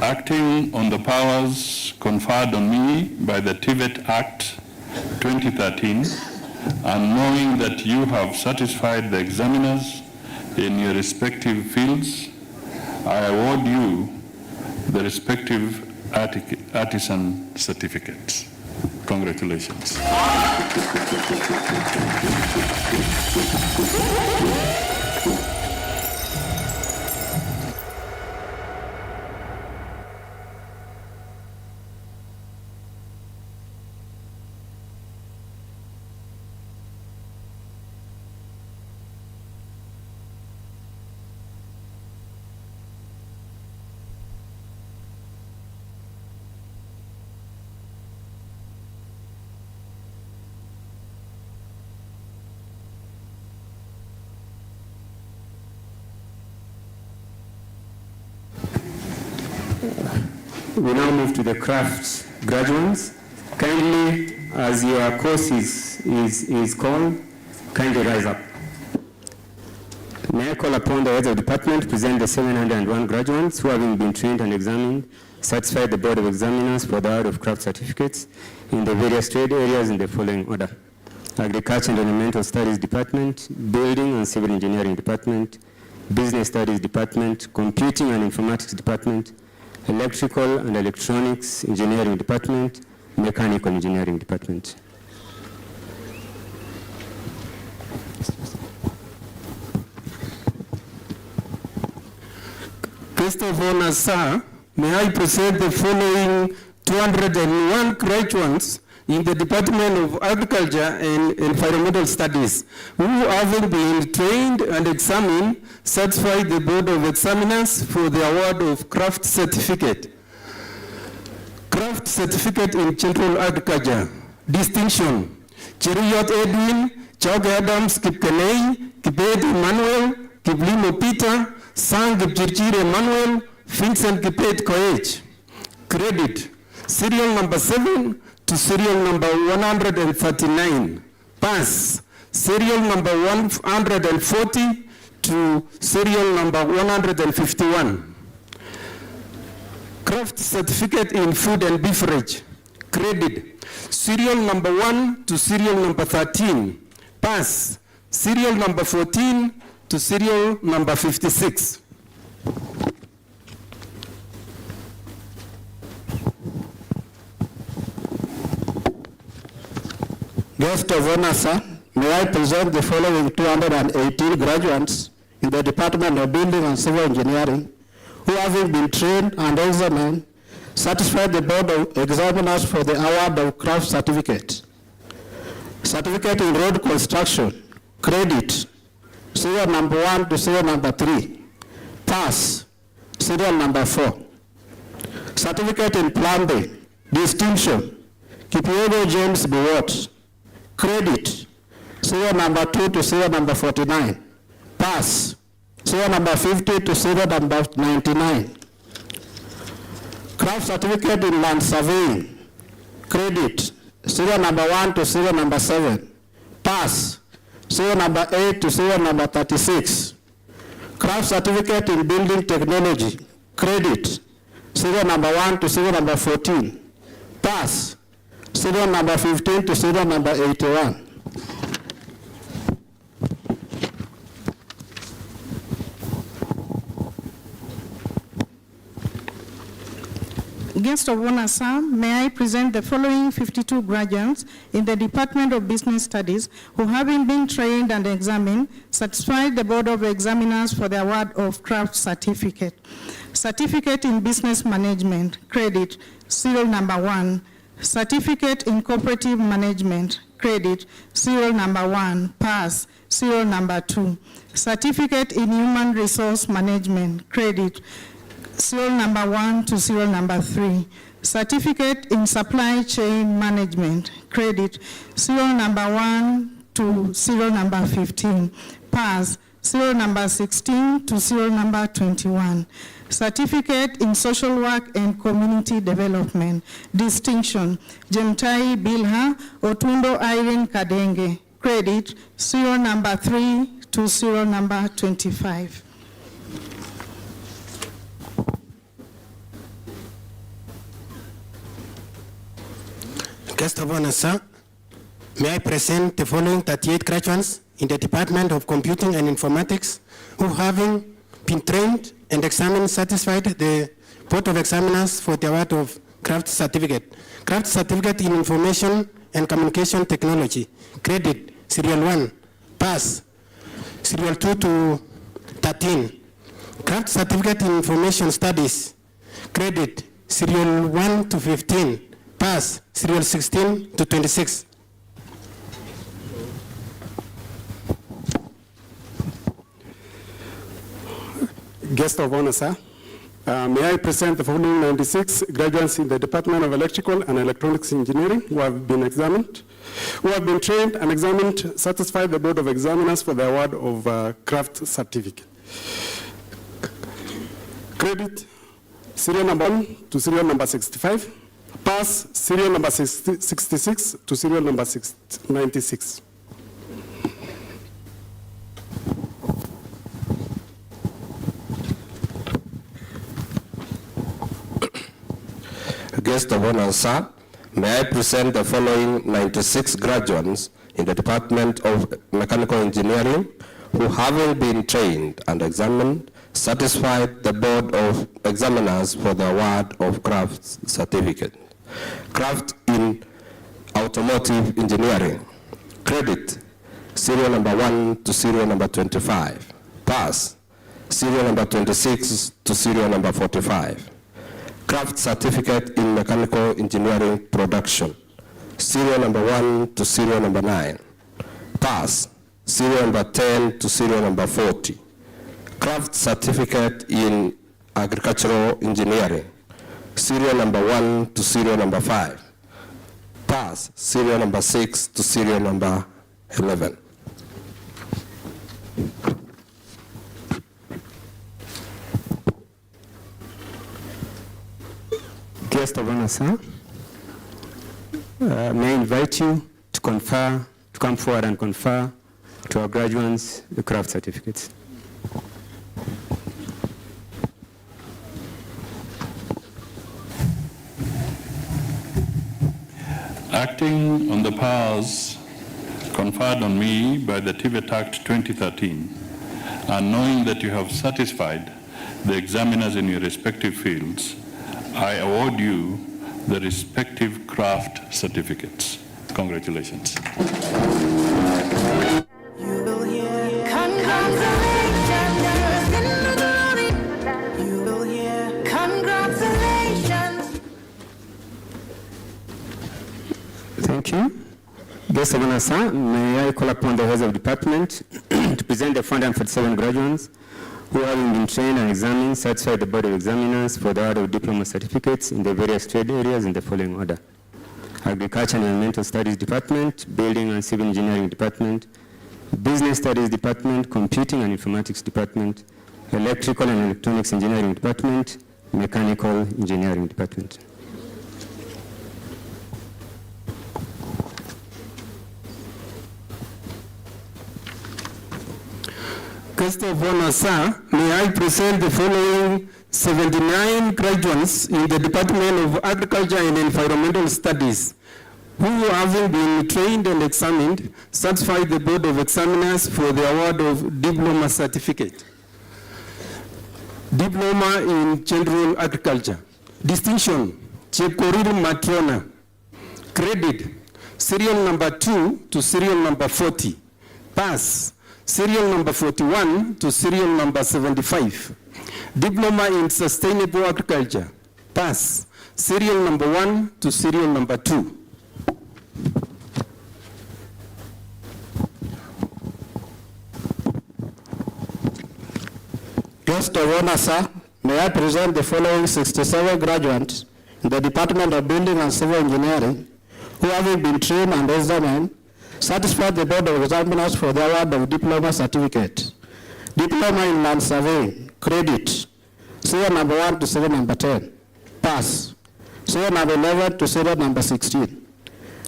Acting on the powers conferred on me by the TVET Act 2013, and knowing that you have satisfied the examiners in your respective fields, I award you the respective artisan certificates. Congratulations. We now move to the crafts graduates. Kindly, as your course is called, kindly rise up. May I call upon the heads of department to present the 701 graduates who, having been trained and examined, satisfied the Board of Examiners for the Art of Craft certificates in the various trade areas in the following order: Agriculture and Environmental Studies Department, Building and Civil Engineering Department, Business Studies Department, Computing and Informatics Department, Electrical and Electronics Engineering Department, Mechanical Engineering Department. Guest of honor, sir, may I present the following 201 graduates in the Department of Agriculture and Environmental Studies, who, having been trained and examined, satisfied the Board of Examiners for the award of Craft Certificate. Craft Certificate in General Agriculture. Distinction: Cheruyot Edwin, Chauke Adams Kipkenei, Kibet Emmanuel, Kiblimo Peter, Sang Kipchirchir Emmanuel, Vincent Kipet Koech. Credit: serial number 7 to serial number 139. Pass: serial number 140 to serial number 151. Craft Certificate in Food and Beverage. Credit: serial number 1 to serial number 13. Pass: serial number 14 to serial number 56. Guest of honor, sir, may I present the following 218 graduates in the Department of Building and Civil Engineering who, having been trained and examined, satisfied the Board of Examiners for the award of Craft Certificate. Certificate in Road Construction. Credit: serial number 1 to serial number 3. Pass: serial number 4. Certificate in Plumbing. Distinction: Kipiogo James Biwott. Credit: serial number 2 to serial number 49. Pass: serial number 50 to serial number 99. Craft Certificate in Land Surveying. Credit: serial number 1 to serial number 7. Pass: serial number 8 to serial number 36. Craft Certificate in Building Technology. Credit: serial number 1 to serial number 14. Pass: serial number 15 to serial number 81. Guest of honor, sir, may I present the following 52 graduates in the Department of Business Studies who, having been trained and examined, satisfied the Board of Examiners for the award of Craft Certificate. Certificate in Business Management. Credit: serial number 1. Certificate in Cooperative Management. Credit: serial number 1. Pass: serial number 2. Certificate in Human Resource Management. Credit: serial number 1 to serial number 3. Certificate in Supply Chain Management. Credit: serial number 1 to serial number 15. Pass: serial number 16 to serial number 21. Certificate in Social Work and Community Development. Distinction: Jemtai Bilha Otundo Irene Kadenge. Credit: serial number 3 to serial number 25. Guest of honor, sir, may I present the following 38 graduates in the Department of Computing and Informatics who, having been trained and examined satisfied the Board of Examiners for the award of craft certificate. Craft certificate in information and communication technology. Credit, serial 1, pass, serial 2 to 13. Craft certificate in information studies. Credit, serial 1 to 15, pass, serial 16 to 26. Guest of honor, sir. May I present the following 96 graduates in the Department of Electrical and Electronics Engineering who have been examined, who have been trained and examined, satisfied the Board of Examiners for the award of craft certificate. Credit, serial number 1 to serial number 65. Pass, serial number 66 to serial number 96. Guest of honor, sir, may I present the following 96 graduates in the Department of Mechanical Engineering who, having been trained and examined, satisfied the Board of Examiners for the award of craft certificate. Craft in automotive engineering. Credit, serial number 1 to serial number 25. Pass, serial number 26 to serial number 45. Craft certificate in mechanical engineering production. Serial number 1 to serial number 9. Pass, serial number 10 to serial number 40. Craft certificate in agricultural engineering. Serial number 1 to serial number 5. Pass, serial number 6 to serial number 11. Guest of honor, sir. May I invite you to come forward and confer to our graduates the craft certificates. Acting on the powers conferred on me by the TVET Act 2013, and knowing that you have satisfied the examiners in your respective fields, I award you the respective craft certificates. Congratulations. Thank you. Guest of honor, sir, may I call upon the heads of department to present the 447 graduates who, having been trained and examined, satisfied the Board of Examiners for the award of diploma certificates in the various trade areas in the following order: Agriculture and Environmental Studies Department, Building and Civil Engineering Department, Business Studies Department, Computing and Informatics Department, Electrical and Electronics Engineering Department, Mechanical Engineering Department. Guest of honor, sir, may I present the following 79 graduates in the Department of Agriculture and Environmental Studies who, having been trained and examined, satisfied the Board of Examiners for the award of diploma certificate. Diploma in General Agriculture. Distinction, Chepkorir Matrona. Credit, serial number 2 to serial number 40. Pass, serial number 41 to serial number 75. Diploma in Sustainable Agriculture. Pass, serial number 1 to serial number 2. Guest of honor, sir, may I present the following 67 graduates in the Department of Building and Civil Engineering who, having been trained and examined, satisfied the Board of Examiners for the award of diploma certificate. Diploma in land surveying. Credit, serial number 1 to serial number 10. Pass, serial number 11 to serial number 16.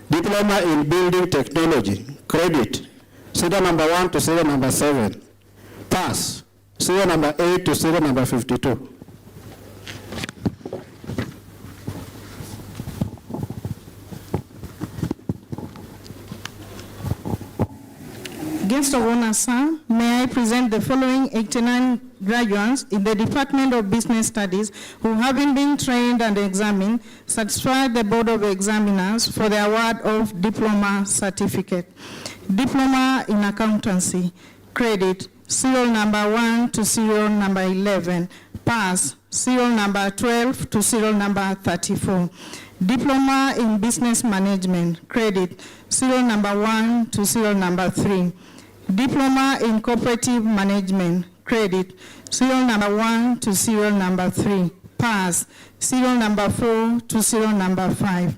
Diploma in building technology. Credit, serial number 1 to serial number 7. Pass, serial number 8 to serial number 52. Guest of honor, sir, may I present the following 89 graduates in the Department of Business Studies who, having been trained and examined, satisfied the Board of Examiners for the award of diploma certificate. Diploma in Accountancy, credit, serial number 1 to serial number 11, pass, serial number 12 to serial number 34. Diploma in Business Management, credit, serial number 1 to serial number 3. Diploma in Cooperative Management, credit, serial number 1 to serial number 3. Pass, serial number 4 to serial number 5.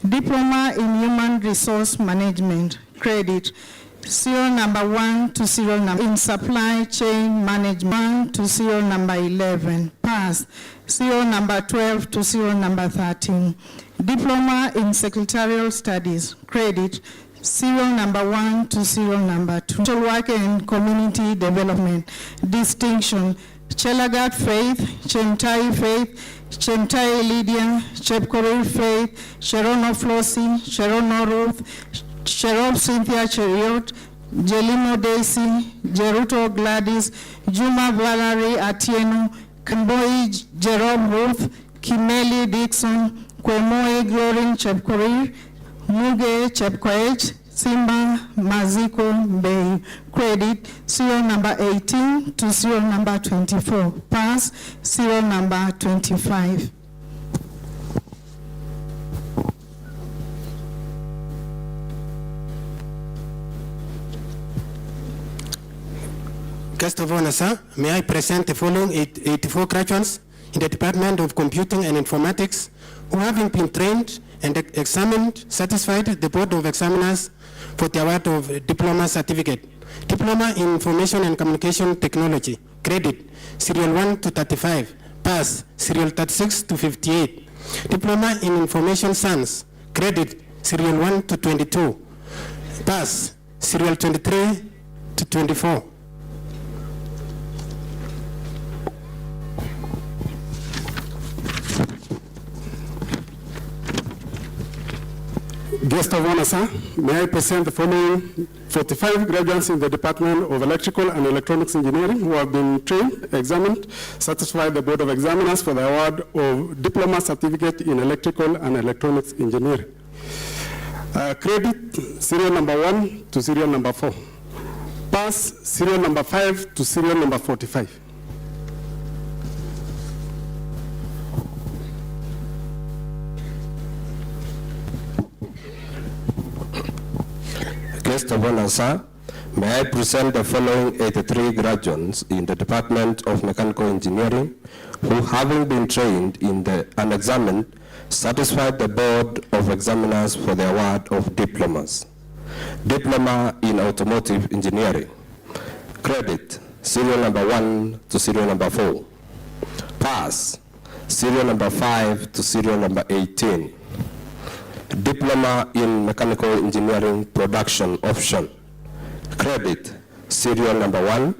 Diploma in Human Resource Management, credit, serial number 1 to serial number in Supply Chain Management 1 to serial number 11. Pass, serial number 12 to serial number 13. Diploma in Secretarial Studies, credit, serial number 1 to serial number 2. Social Work and Community Development, distinction, Chelagat Faith, Chemtai Faith, Chemtai Lydia, Chepkorir Faith, Sharono Flossie, Sharono Ruth, Cheryl Cynthia Cheriot, Jelimo Daisy, Jeruto Gladys, Juma Valerie Atieno, Kaiboi Jerome Ruth, Kimeli Dixon, Kwemoi Glorin Chepkorir, Muge Chepkoech, Simba Maziko Bay. Credit, serial number 18 to serial number 24. Pass, serial number 25. Guest of honor, sir, may I present the following 84 graduates in the Department of Computing and Informatics who, having been trained and examined, satisfied the Board of Examiners for the award of diploma certificate. Diploma in Information and Communication Technology, credit, serial 1 to 35, pass, serial 36 to 58. Diploma in Information Science, credit, serial 1 to 22, pass, serial 23 to 24. Guest of honor, sir, may I present the following 45 graduates in the Department of Electrical and Electronics Engineering who have been trained, examined, satisfied the Board of Examiners for the award of Diploma Certificate in Electrical and Electronics Engineering. Credit, serial number 1 to serial number 4. Pass, serial number 5 to serial number 45. Guest of honor, sir, may I present the following 83 graduates in the Department of Mechanical Engineering who, having been trained in and examined, satisfied the Board of Examiners for the award of diplomas. Diploma in Automotive Engineering. Credit, serial number 1 to serial number 4. Pass, serial number 5 to serial number 18. Diploma in Mechanical Engineering Production Option. Credit, serial number 1.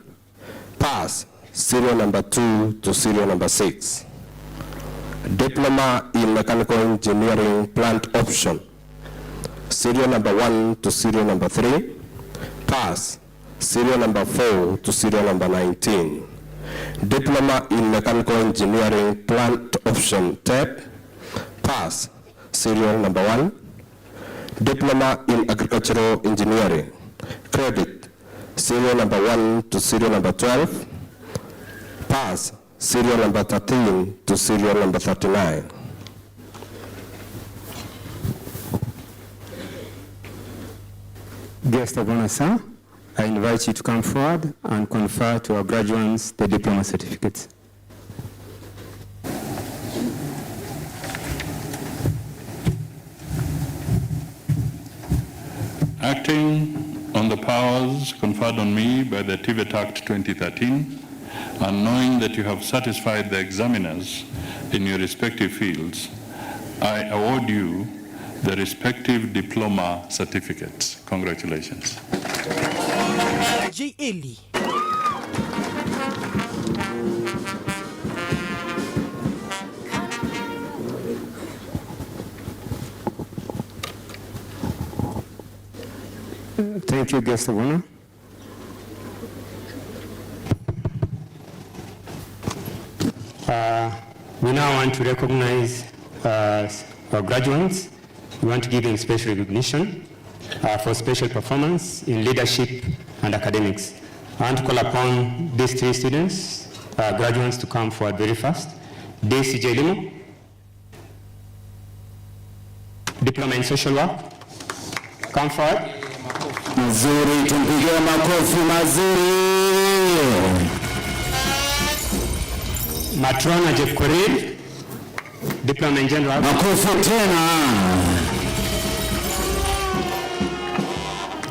Pass, serial number 2 to serial number 6. Diploma in Mechanical Engineering Plant Option. Serial number 1 to serial number 3. Pass, serial number 4 to serial number 19. Diploma in Mechanical Engineering Plant Option TAP. Pass, serial number 1. Diploma in Agricultural Engineering. Credit, serial number 1 to serial number 12. Pass, serial number 13 to serial number 39. Guest of honor, sir, I invite you to come forward and confer to our graduates the diploma certificates. Acting on the powers conferred on me by the TVET Act 2013, and knowing that you have satisfied the examiners in your respective fields, I award you the respective diploma certificates. Congratulations. J. Eli. Thank you, guest of honor. We now want to recognize our graduates. We want to give them special recognition for special performance in leadership and academics. I want to call upon these 3 students, graduates, to come forward very fast. Daisy Jelimo, Diploma in Social Work. Come forward. Mazuri, tumpigie makofi mazuri. Matrona Jepkorir, Diploma in General. Makofi tena.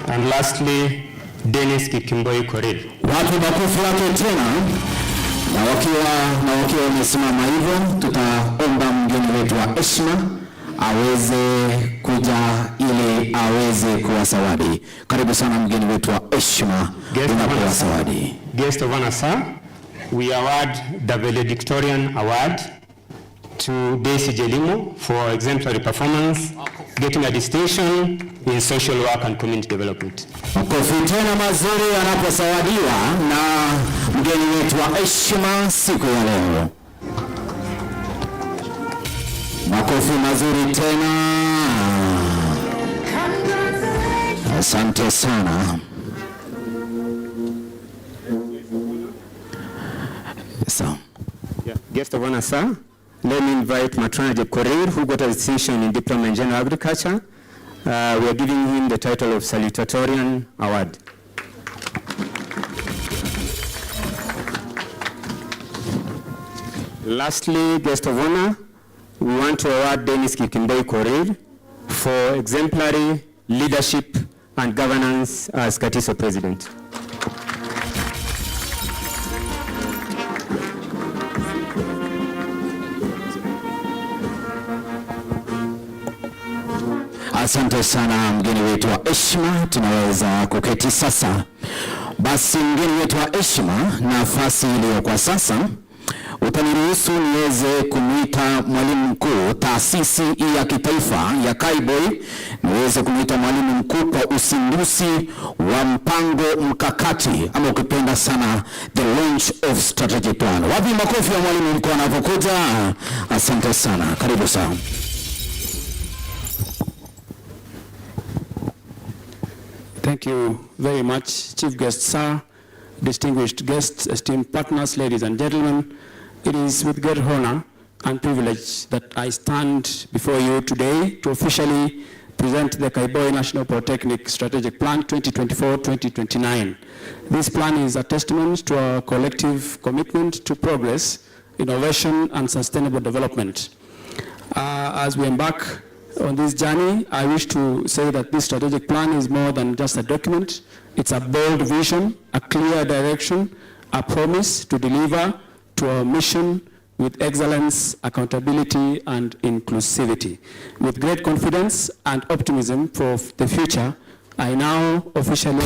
And lastly, Dennis Kaiboi Korir. Wapi makofi yake tena. Na wakiwa wamesimama hivyo, tutaomba mgeni wetu wa heshima aweze kuja ili aweze kuwasawadi. Karibu sana mgeni wetu wa heshima unapowa sawadi. Guest of honor, sir, we award the valedictorian award to Daisy Jelimo for exemplary performance, getting a distinction in social work and community development. Makofi tena mazuri anaposawadiwa na mgeni wetu wa heshima siku ya leo. Makofi mazuri tena. Asante sana. Yes, sir. Yeah. Guest of honor, sir, let me invite Matrona Jepkorir, who got a distinction in Diploma in General Agriculture. We are giving him the title of Salutatorian Award. Lastly, guest of honor, we want to award Dennis Kaiboi Korir for exemplary leadership and governance as Katiso President. Asante sana mgeni wetu wa heshima, tunaweza kuketi sasa. Basi mgeni wetu wa heshima, nafasi iliyo kwa sasa, utaniruhusu niweze kumuita mwalimu mkuu taasisi ya kitaifa ya Kaiboi, niweze kumuita mwalimu mkuu kwa usinduzi wa mpango mkakati, ama ukipenda sana the launch of strategic plan. Wapi makofi ya mwalimu mkuu anapokuja? Asante sana, karibu sana. Thank you very much, Chief Guest Sir, distinguished guests, esteemed partners, ladies and gentlemen. It is with great honor and privilege that I stand before you today to officially present the Kaiboi National Polytechnic Strategic Plan 2024-2029. This plan is a testament to our collective commitment to progress, innovation, and sustainable development. As we embark on this journey, I wish to say that this strategic plan is more than just a document. It's a bold vision, a clear direction, a promise to deliver to our mission with excellence, accountability, and inclusivity. With great confidence and optimism for the future, I now officially